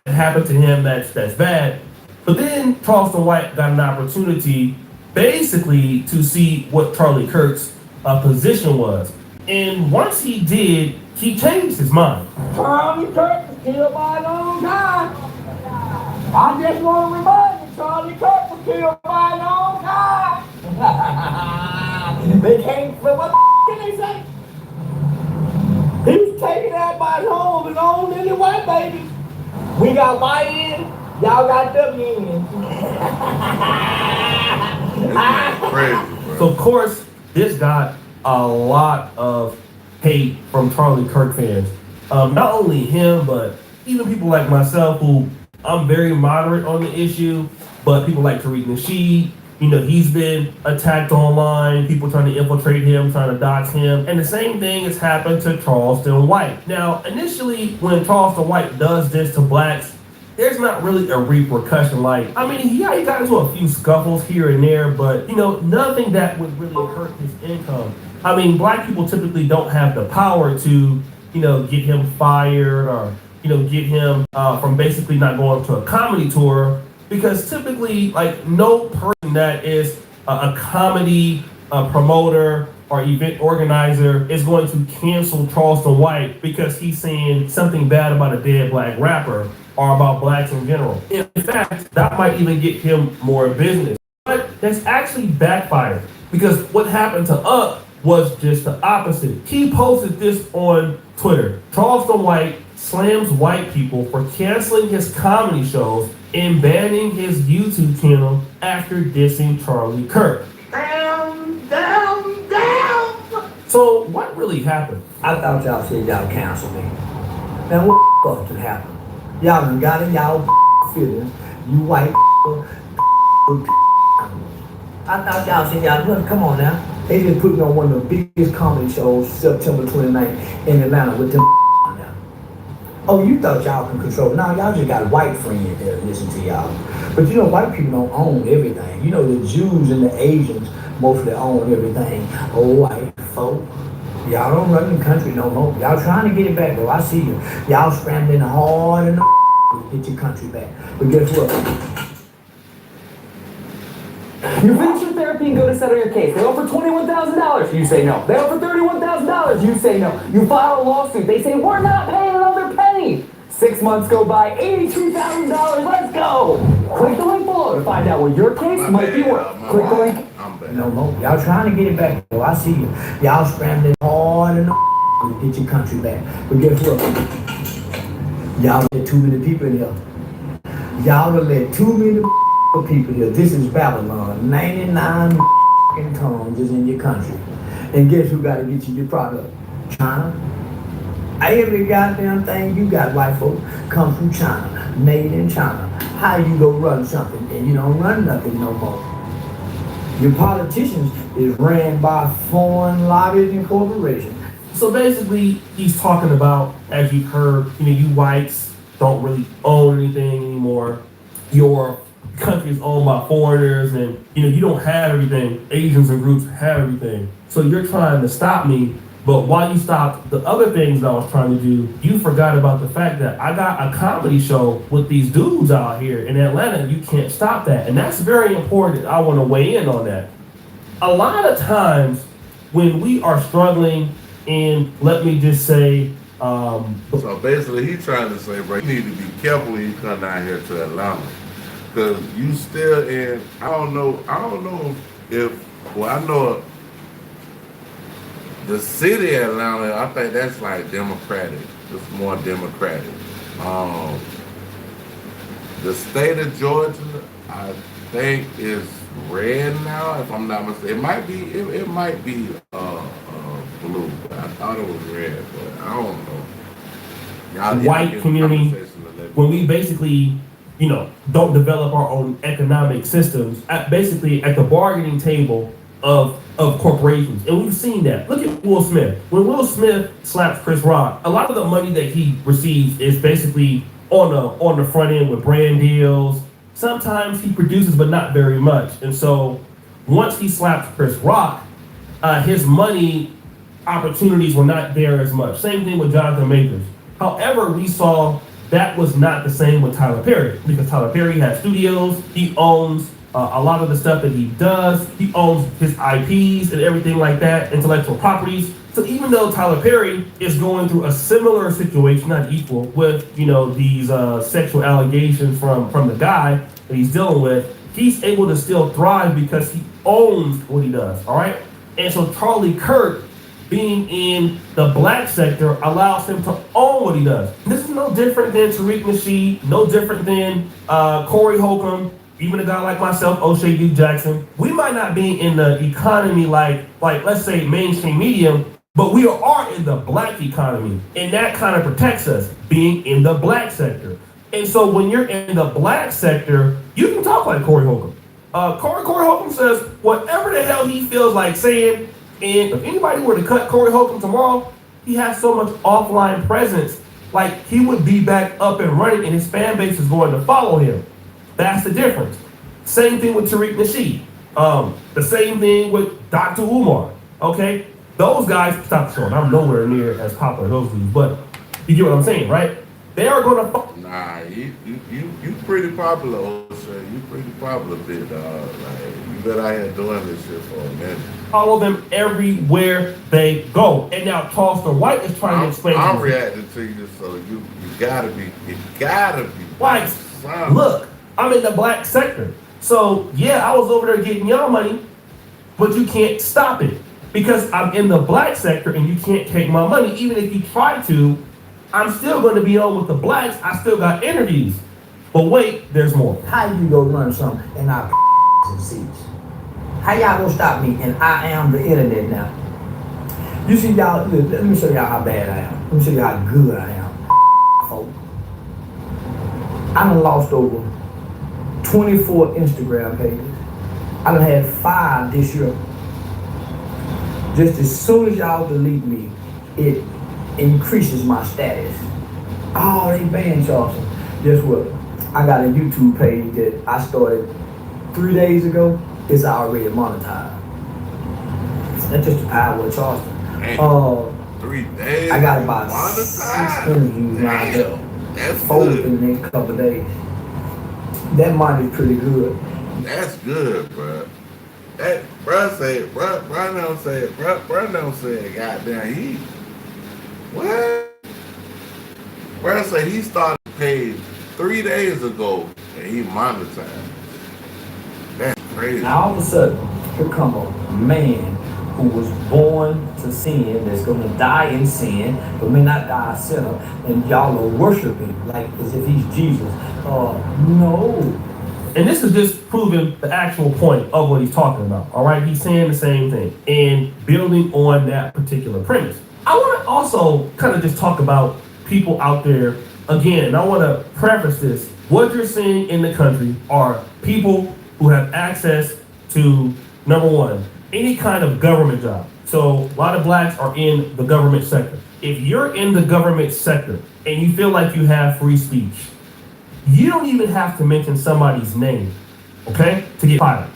It happened to him, that's bad. But then Charleston White got an opportunity basically to see what Charlie Kirk's position was. And once he did, he changed his mind. Charlie Kirk was killed by a long time. I just want to remind you, Charlie Kirk was killed by a long time. They came from what can they say? He was taken out by his home and owned any white baby. We got white in, y'all got W in. Crazy, so of course, this got a lot of hate from Charlie Kirk fans. Not only him, but even people like myself who I'm very moderate on the issue, but people like Tariq Nasheed, he's been attacked online, people trying to infiltrate him, trying to dox him, and the same thing has happened to Charleston White. Now, initially, when Charleston White does this to blacks, there's not really a repercussion. He got into a few scuffles here and there, but, nothing that would really hurt his income. Black people typically don't have the power to, get him fired or get him from basically not going to a comedy tour, because typically, no person that is a comedy promoter or event organizer is going to cancel Charleston White because he's saying something bad about a dead black rapper or about blacks in general. In fact, that might even get him more business. But that's actually backfired, because what happened to Up was just the opposite. He posted this on Twitter. Charleston White slams white people for canceling his comedy shows and banning his YouTube channel after dissing Charlie Kirk. Down. So what really happened? I thought y'all said y'all canceled me. Now what the fuck did happen? Y'all done got in y'all feelings. You white I thought y'all said y'all, look, come on now. They just put me on one of the biggest comedy shows September 29th in Atlanta with them now. Oh, you thought y'all can control. Now y'all just got white friends that listen to y'all. But you know, white people don't own everything. You know, the Jews and the Asians mostly own everything. White folk. Y'all don't run the country no more. Y'all trying to get it back, though. I see you. Y'all scrambling hard and to get your country back. But guess what? You finish your therapy and go to settle your case. They offer $21,000. You say no. They offer $31,000. You say no. You file a lawsuit. They say, we're not paying another penny. 6 months go by, $82,000. Let's go. Click the link below to find out what your case might be worth. Click the link. No more. Y'all trying to get it back, though. I see you. Y'all scrambling hard and to get your country back. But guess what? Y'all let too many people in here. Y'all done let too many people here. This is Babylon. 99 tongues is in your country. And guess who got to get you your product? China. Every goddamn thing you got, white folk, comes from China. Made in China. How you go run something and you don't run nothing no more? Your politicians is ran by foreign lobbies and corporations. So basically, he's talking about, as you've heard, you whites don't really own anything anymore. Your country is owned by foreigners, and you don't have everything. Asians and groups have everything. So you're trying to stop me, but while you stopped the other things that I was trying to do, you forgot about the fact that I got a comedy show with these dudes out here in Atlanta. You can't stop that, and that's very important. I want to weigh in on that. A lot of times when we are struggling, and let me just say, so basically he's trying to say, bro, you need to be careful when you come down here to Atlanta. Because you still in, I don't know if, well, I know the city of Atlanta, I think that's like Democratic. It's more Democratic. The state of Georgia, I think is red now, if I'm not mistaken. It might be blue. I thought it was red, but I don't know. White community, when we basically, don't develop our own economic systems, basically at the bargaining table of corporations. And we've seen that. Look at Will Smith. When Will Smith slaps Chris Rock, a lot of the money that he receives is basically on the front end with brand deals. Sometimes he produces, but not very much. And so once he slaps Chris Rock, his money opportunities were not there as much. Same thing with Jonathan Majors. However, we saw that was not the same with Tyler Perry, because Tyler Perry has studios. He owns a lot of the stuff that he does. He owns his IPs and everything like that, intellectual properties. So even though Tyler Perry is going through a similar situation, not equal, with these sexual allegations from the guy that he's dealing with, he's able to still thrive because he owns what he does. All right, and so Charlie Kirk, being in the black sector, allows him to own what he does. This is no different than Tariq Nasheed, no different than Corey Holcomb, even a guy like myself, O'Shea D. Jackson. We might not be in the economy like let's say mainstream media, but we are in the black economy, and that kind of protects us, being in the black sector. And so when you're in the black sector, you can talk like Corey Holcomb. Corey Holcomb says whatever the hell he feels like saying. And if anybody were to cut Corey Holcomb tomorrow, he has so much offline presence, like he would be back up and running, and his fan base is going to follow him. That's the difference. Same thing with Tariq Nasheed. The same thing with Dr. Umar. Okay, those guys. Stop the show. I'm nowhere near as popular as those dudes, but you get what I'm saying, right? They are going to. Nah, you pretty popular, O'Shea. You pretty popular, big dog. Like, you been out here doing this shit for a minute. Follow them everywhere they go. And now Charleston White is trying to explain. I'm reacting to you, so you gotta be white. Look, I'm in the black sector, so yeah, I was over there getting y'all money, but you can't stop it because I'm in the black sector, and you can't take my money. Even if you try to, I'm still going to be on with the blacks. I still got interviews, but wait, there's more. How you go run something and I seats? How y'all gonna stop me? And I am the internet now. You see y'all, let me show y'all how bad I am. Let me show you how good I am. I done lost over 24 Instagram pages. I done had 5 this year. Just as soon as y'all delete me, it increases my status. Oh, they banned Charleston. Guess what? I got a YouTube page that I started 3 days ago. It's already monetized. That's just the power of Charleston. 3 days. I got about 6 interviews lined up. That's Four good. in the next couple of days. That money's pretty good. That's good, bro. That bro don't say, goddamn, he what? Bro say he started paid 3 days ago and he monetized. That's crazy. Now all of a sudden, here come a man who was born to sin, that's gonna die in sin, but may not die a sinner, and y'all are worshiping like as if he's Jesus. No. And this is just proving the actual point of what he's talking about. All right, he's saying the same thing and building on that particular premise. I want to also kind of just talk about people out there again. And I want to preface this: what you're seeing in the country are people who have access to, number one, any kind of government job. So a lot of blacks are in the government sector. If you're in the government sector and you feel like you have free speech, you don't even have to mention somebody's name, okay, to get fired.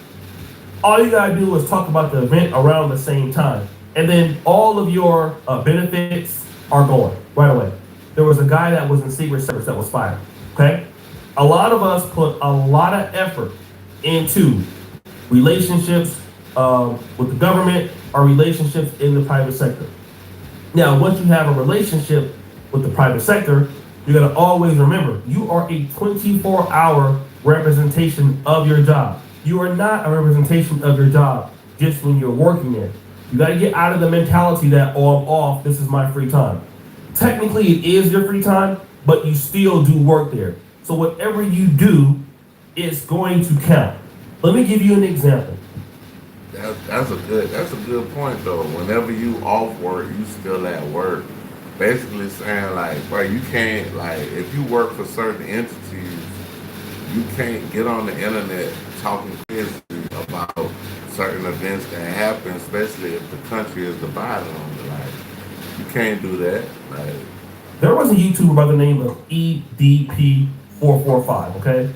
All you gotta do is talk about the event around the same time, and then all of your benefits are gone right away. There was a guy that was in Secret Service that was fired, okay? A lot of us put a lot of effort into relationships with the government or relationships in the private sector. Now, once you have a relationship with the private sector, you gotta always remember, you are a 24-hour representation of your job. You are not a representation of your job just when you're working there. You gotta get out of the mentality that, oh, I'm off, this is my free time. Technically, it is your free time, but you still do work there. So whatever you do is going to count. Let me give you an example. That's a good point though. Whenever you off work, you still at work. Basically saying like, bro, you can't, like, if you work for certain entities, you can't get on the internet talking crazy about certain events that happen, especially if the country is divided on it. Like, you can't do that. Like, there was a YouTuber by the name of EDP445, okay?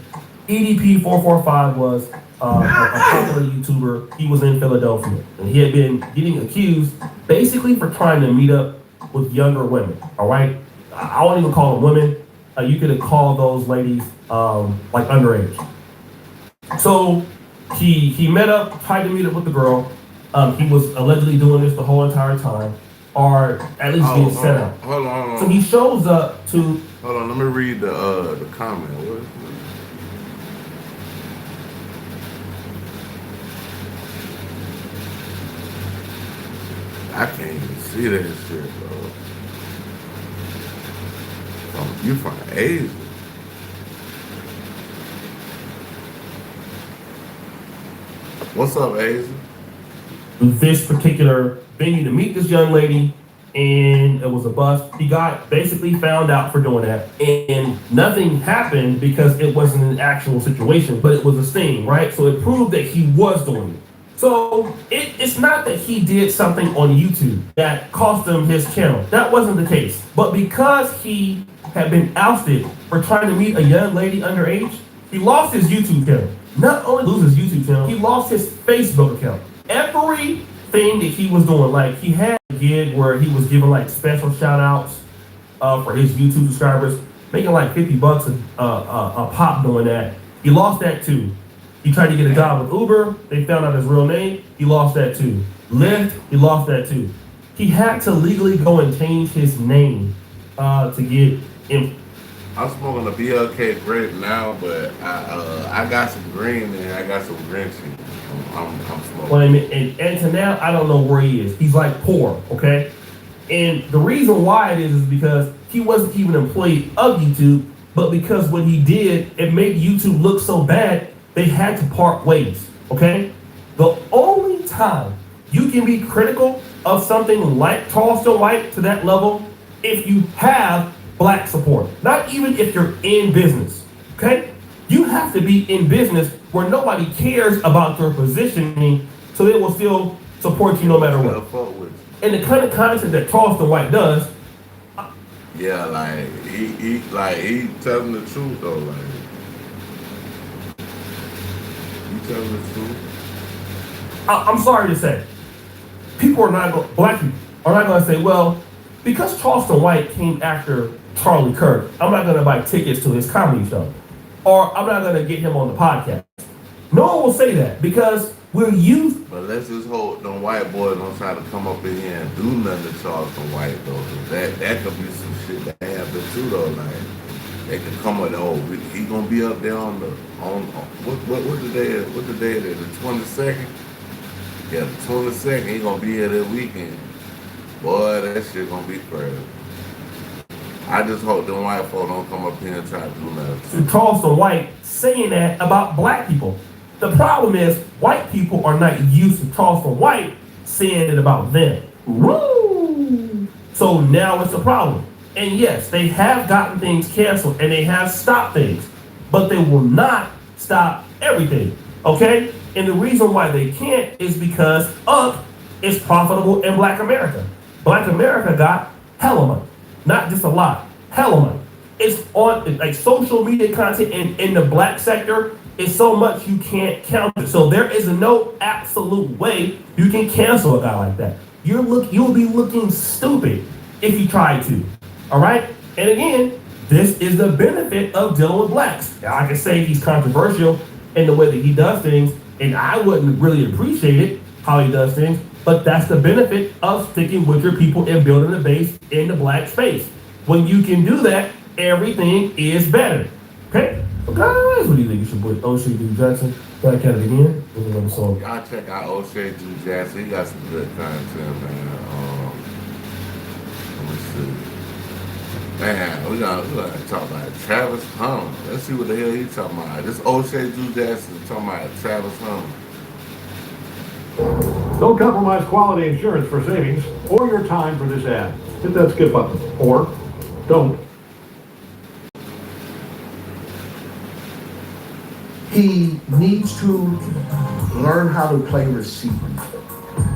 EDP445 was a popular YouTuber. He was in Philadelphia, and he had been getting accused basically for trying to meet up with younger women, all right? I won't even call them women. You could have called those ladies like underage. So he met up, tried to meet up with the girl. He was allegedly doing this the whole entire time, or at least being set up. Hold on. So he shows up to. Hold on, let me read the comment. What? I can't even see that shit, bro. You from Asia? What's up, Asia? This particular venue to meet this young lady, and it was a bust. He got basically found out for doing that, and nothing happened because it wasn't an actual situation, but it was a sting, right? So it proved that he was doing it. So it's not that he did something on YouTube that cost him his channel. That wasn't the case. But because he had been ousted for trying to meet a young lady underage, he lost his YouTube channel. Not only lose his YouTube channel, he lost his Facebook account. Everything that he was doing, like he had a gig where he was giving like special shout outs for his YouTube subscribers, making like $50 a pop doing that. He lost that too. He tried to get a job with Uber. They found out his real name. He lost that too. Lyft, he lost that too. He had to legally go and change his name to get in. I'm smoking a BLK grape now, but I got some green and I got some green tea. I'm smoking. Well, and to now, I don't know where he is. He's like poor, okay? And the reason why it is because he wasn't even an employee of YouTube, but because what he did, it made YouTube look so bad, they had to part ways, okay? The only time you can be critical of something like Charleston White to that level, if you have black support, not even if you're in business, okay? You have to be in business where nobody cares about your positioning, so they will still support you no matter what. And the kind of content that Charleston White does, Yeah, like he telling the truth though. Like he telling the truth. I'm sorry to say, black people are not going to say, well, because Charleston White came after Charlie Kirk, I'm not going to buy tickets to his comedy show, or I'm not going to get him on the podcast. No one will say that because we're used. But let's just hope them white boys don't try to come up in here and do nothing to Charleston White though. 'Cause that could be some shit that happen too though. Like they could come with he gonna be up there on what the day is? What the day is? The 22nd. Yeah, the 22nd. He gonna be here that weekend. Boy, that shit gonna be crazy. I just hope them white folk don't come up here and try to do nothing. Charleston White saying that about black people. The problem is white people are not used to Charleston White saying it about them. Woo! So now it's a problem. And yes, they have gotten things canceled and they have stopped things, but they will not stop everything. Okay? And the reason why they can't is because Up is profitable in Black America. Black America got hella money. Not just a lot, hella money. It's on like social media content in the black sector is so much you can't count it. So there is no absolute way you can cancel a guy like that. You'll be looking stupid if you try to. All right? And again, this is the benefit of dealing with blacks. Now, I can say he's controversial in the way that he does things, and I wouldn't really appreciate it, how he does things, but that's the benefit of sticking with your people and building a base in the black space. When you can do that, everything is better. Okay? Guys, what do you think you should put O'Shea D. Jackson back at it again? Y'all check out O'Shea D. Jackson. He got some good content, man. Let me see. Man, we gotta talk about Travis Hunter. Let's see what the hell he talking about. This O'Shea D. Jackson talking about Travis Hunter. Don't compromise quality insurance for savings or your time for this ad. Hit that skip button. Or don't. He needs to learn how to play receiver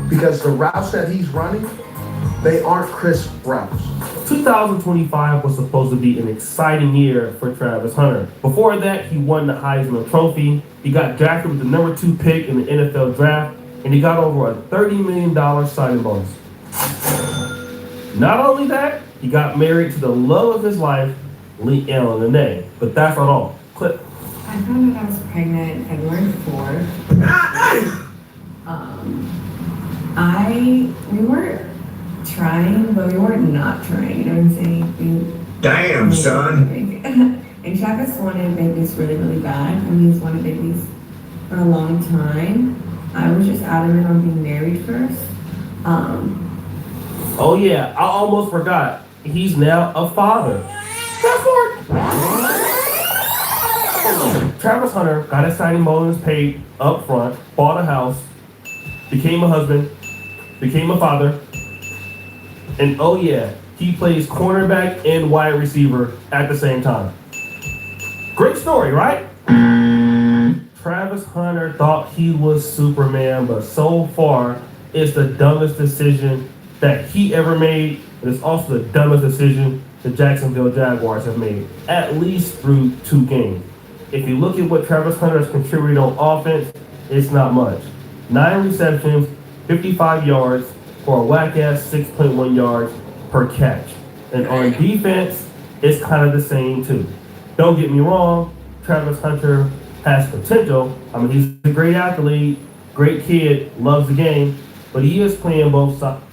because the routes that he's running, they aren't crisp routes. 2025 was supposed to be an exciting year for Travis Hunter. Before that, he won the Heisman Trophy. He got drafted with the number 2 pick in the NFL draft, and he got over a $30 million signing bonus. Not only that, he got married to the love of his life, Lee Allen Nene. But that's not all. Clip. I found out I was pregnant February 4th. We weren't trying, but we weren't not trying, you know what I'm saying? Damn, son. And Travis wanted babies really, really bad. I mean, he's wanted babies for a long time. I was just adamant on being married first. Oh yeah, I almost forgot. He's now a father. Travis Hunter got his signing bonus paid up front, bought a house, became a husband, became a father, and oh yeah, he plays cornerback and wide receiver at the same time. Great story, right? Travis Hunter thought he was Superman, but so far, it's the dumbest decision that he ever made, and it's also the dumbest decision the Jacksonville Jaguars have made, at least through 2 games. If you look at what Travis Hunter has contributed on offense, it's not much. 9 receptions, 55 yards, for a whack-ass 6.1 yards per catch. And on defense, it's kind of the same too. Don't get me wrong, Travis Hunter has potential. I mean, he's a great athlete, great kid, loves the game, but he is playing both sides.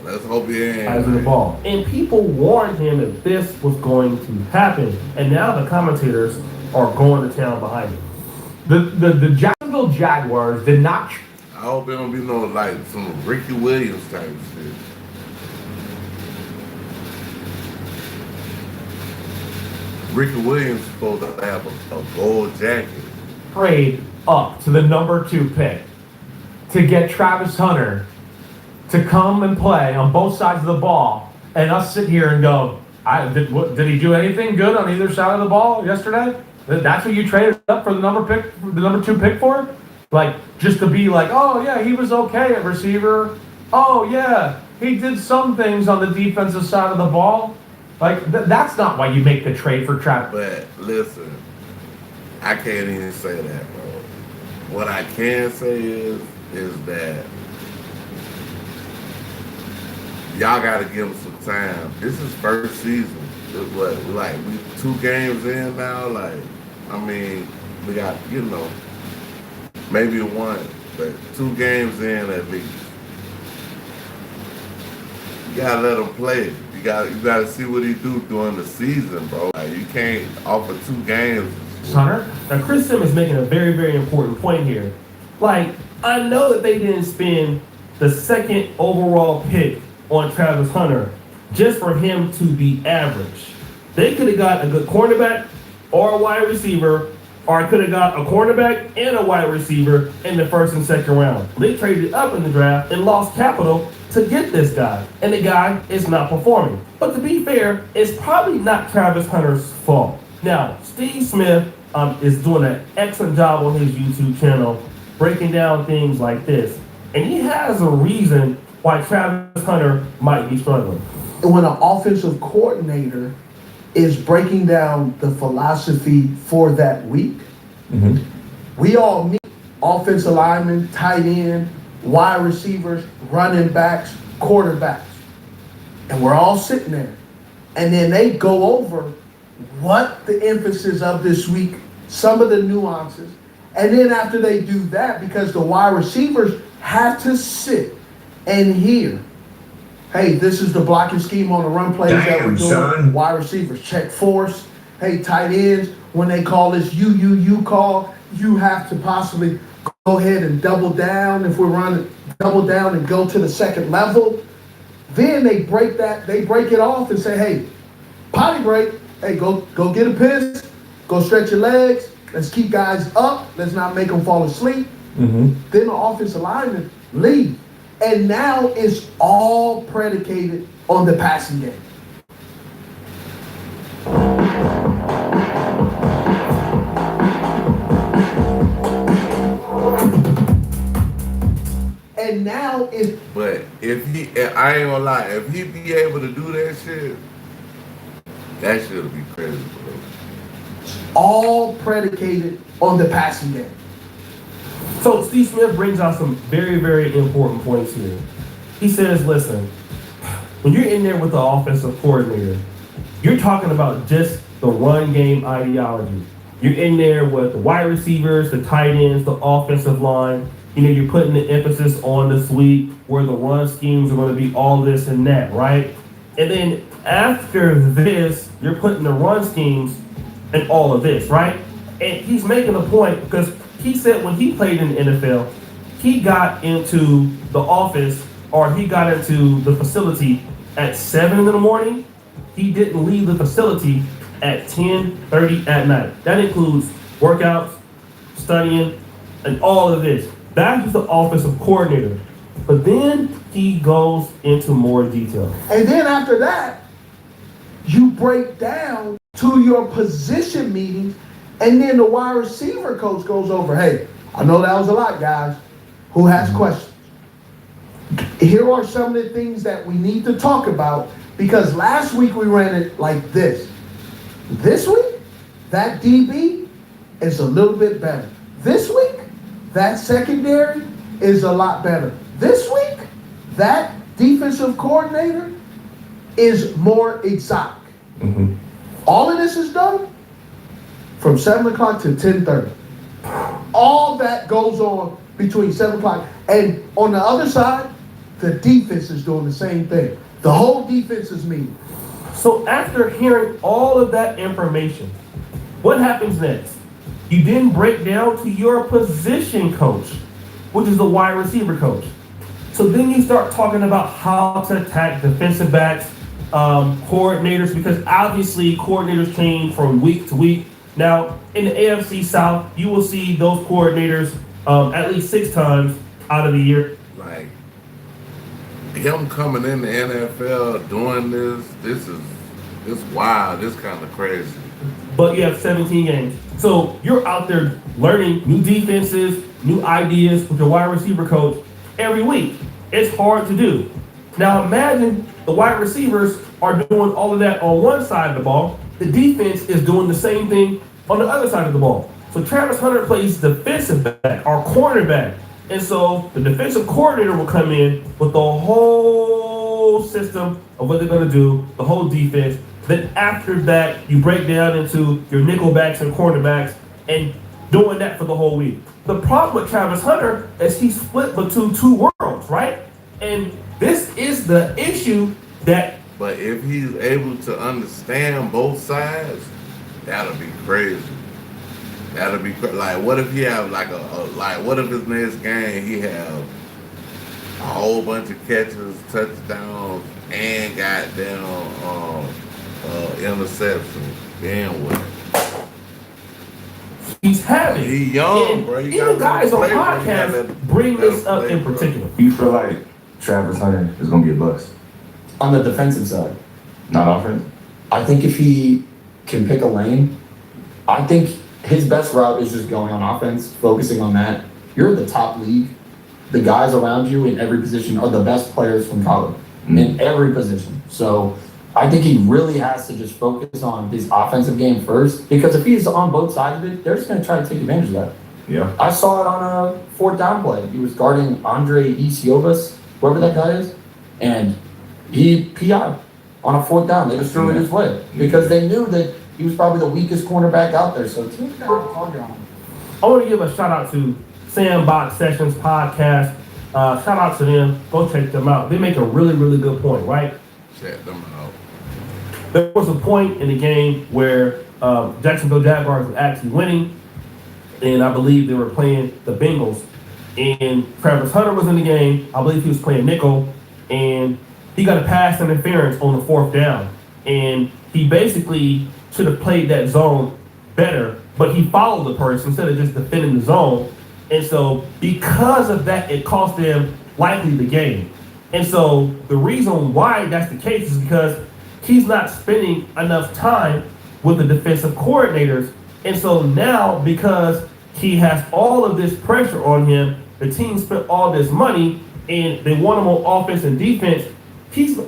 Let's hope he ain't. As of the ball. And people warned him that this was going to happen. And now the commentators are going to town behind it. The Jacksonville Jaguars did not. I hope it don't be no like some Ricky Williams type of shit. Ricky Williams is supposed to have a gold jacket. Trade up to the number 2 pick to get Travis Hunter to come and play on both sides of the ball, and us sit here and go, did he do anything good on either side of the ball yesterday? That's what you traded up for the number 2 pick for? Like, just to be like, oh yeah, he was okay at receiver. Oh yeah, he did some things on the defensive side of the ball. Like, that's not why you make the trade for Travis. But listen, I can't even say that, bro. What I can say is that y'all got to give him some time. This is first season. It's what, like, we 2 games in now? Like, I mean, we got, maybe 1, but 2 games in at least. You got to let him play. You got to see what he do during the season, bro. Like, you can't offer 2 games. Hunter, now Chris Sim is making a very, very important point here. Like, I know that they didn't spend the 2nd overall pick on Travis Hunter just for him to be average. They could have got a good cornerback or a wide receiver, or could have got a cornerback and a wide receiver in the 1st and 2nd round. They traded up in the draft and lost capital to get this guy, and the guy is not performing. But to be fair, it's probably not Travis Hunter's fault. Now, Steve Smith is doing an excellent job on his YouTube channel, breaking down things like this. And he has a reason why Travis Hunter might be struggling. When an offensive coordinator is breaking down the philosophy for that week, we all meet offensive linemen, tight end, wide receivers, running backs, quarterbacks. And we're all sitting there. And then they go over what the emphasis of this week, some of the nuances. And then after they do that, because the wide receivers have to sit and hear, hey, this is the blocking scheme on the run plays that we're doing. Son. Wide receivers, check force. Hey, tight ends, when they call this you call, you have to possibly go ahead and double down. If we're running, double down and go to the 2nd level. Then they break it off and say, hey, potty break. Hey, go get a piss. Go stretch your legs. Let's keep guys up. Let's not make them fall asleep. Then the offensive linemen leave. And now it's all predicated on the passing game. And now it's... But I ain't gonna lie, if he be able to do that shit, that shit'll be crazy, bro. All predicated on the passing game. So Steve Smith brings out some very, very important points here. He says, listen, when you're in there with the offensive coordinator, you're talking about just the run game ideology. You're in there with the wide receivers, the tight ends, the offensive line. You're putting the emphasis on the sweep where the run schemes are going to be all this and that, right? And then after this, you're putting the run schemes and all of this, right? And he's making a point because he said when he played in the NFL, he got into the office or he got into the facility at 7 in the morning. He didn't leave the facility at 10:30 at night. That includes workouts, studying, and all of this. That is the offensive coordinator. But then he goes into more detail. And then after that, you break down to your position meetings, and then the wide receiver coach goes over, hey, I know that was a lot, guys. Who has questions? Here are some of the things that we need to talk about, because last week we ran it like this. This week, that DB is a little bit better. This week, that secondary is a lot better. This week, that defensive coordinator is more exotic. All of this is done from 7 o'clock to 10:30. All that goes on between 7 o'clock. And on the other side, the defense is doing the same thing. The whole defense is meeting. So after hearing all of that information, what happens next? You then break down to your position coach, which is the wide receiver coach. So then you start talking about how to attack defensive backs, coordinators, because obviously coordinators change from week to week. Now, in the AFC South, you will see those coordinators at least 6 times out of the year. Like, him coming in the NFL doing this is wild. This kind of crazy. But you have 17 games. So you're out there learning new defenses, new ideas with your wide receiver coach every week. It's hard to do. Now imagine the wide receivers are doing all of that on one side of the ball, the defense is doing the same thing on the other side of the ball. So Travis Hunter plays defensive back or cornerback. And so the defensive coordinator will come in with the whole system of what they're going to do, the whole defense. Then after that, you break down into your nickelbacks and cornerbacks and doing that for the whole week. The problem with Travis Hunter is he's split between two worlds, right? And this is the issue that... But if he's able to understand both sides, that'll be crazy. That'll be like, what if he have like what if his next game he have a whole bunch of catches, touchdowns, and goddamn interceptions? Then what? He's having. He young, bro. Even guys on podcasts bring this up in particular. Do you feel like Travis Hunter is going to be a bust? On the defensive side, Not offense? I think if he can pick a lane, I think his best route is just going on offense, focusing on that. You're the top league. The guys around you in every position are the best players from college, in every position. So I think he really has to just focus on his offensive game first, because if he's on both sides of it, they're just going to try to take advantage of that. Yeah. I saw it on a fourth down play. He was guarding Andre Isiobas, whoever that guy is, and he PI'd on a fourth down. They just threw it his way because they knew that he was probably the weakest cornerback out there. So teams got a target on him. I want to give a shout out to Sandbox Sessions podcast. Shout out to them. Go check them out. They make a really, really good point, right? Check them out. There was a point in the game where Jacksonville Jaguars were actually winning, and I believe they were playing the Bengals. And Travis Hunter was in the game. I believe he was playing nickel, and he got a pass interference on the fourth down. And he basically should have played that zone better, but he followed the person instead of just defending the zone. And so because of that, it cost them likely the game. And so the reason why that's the case is because he's not spending enough time with the defensive coordinators. And so now, because he has all of this pressure on him, the team spent all this money and they want him on offense and defense, he's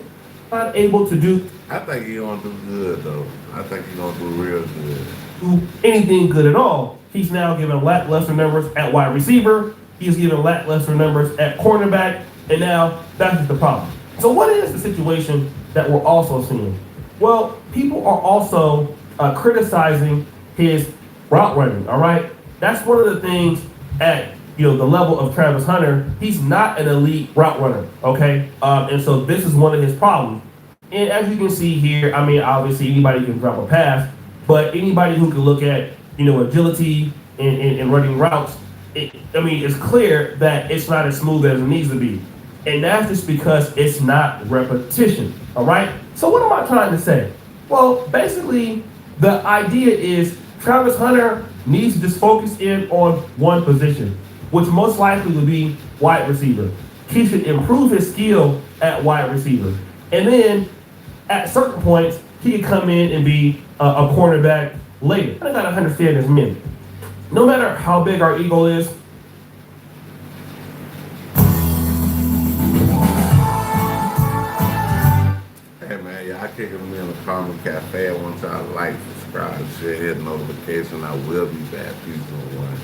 not able to do... I think he's going to do good, though. I think he's going to do real good. Do anything good at all. He's now given lackluster numbers at wide receiver. He's given lackluster numbers at cornerback. And now that's just the problem. So what is the situation that we're also seeing? Well, people are also criticizing his route running, all right? That's one of the things at the level of Travis Hunter. He's not an elite route runner, okay? And so this is one of his problems. And as you can see here, I mean, obviously anybody can drop a pass, but anybody who can look at, agility and running routes, it's clear that it's not as smooth as it needs to be. And that's just because it's not repetition, all right? So what am I trying to say? Well, basically, the idea is Travis Hunter needs to just focus in on one position, which most likely would be wide receiver. He should improve his skill at wide receiver. And then at certain points, he can come in and be a cornerback later. I gotta understand this, man. No matter how big our ego is, Hey man, y'all kicking me in the Karma Cafe. I want y'all to like, subscribe, share, hit notification. I will be back. Peace and one.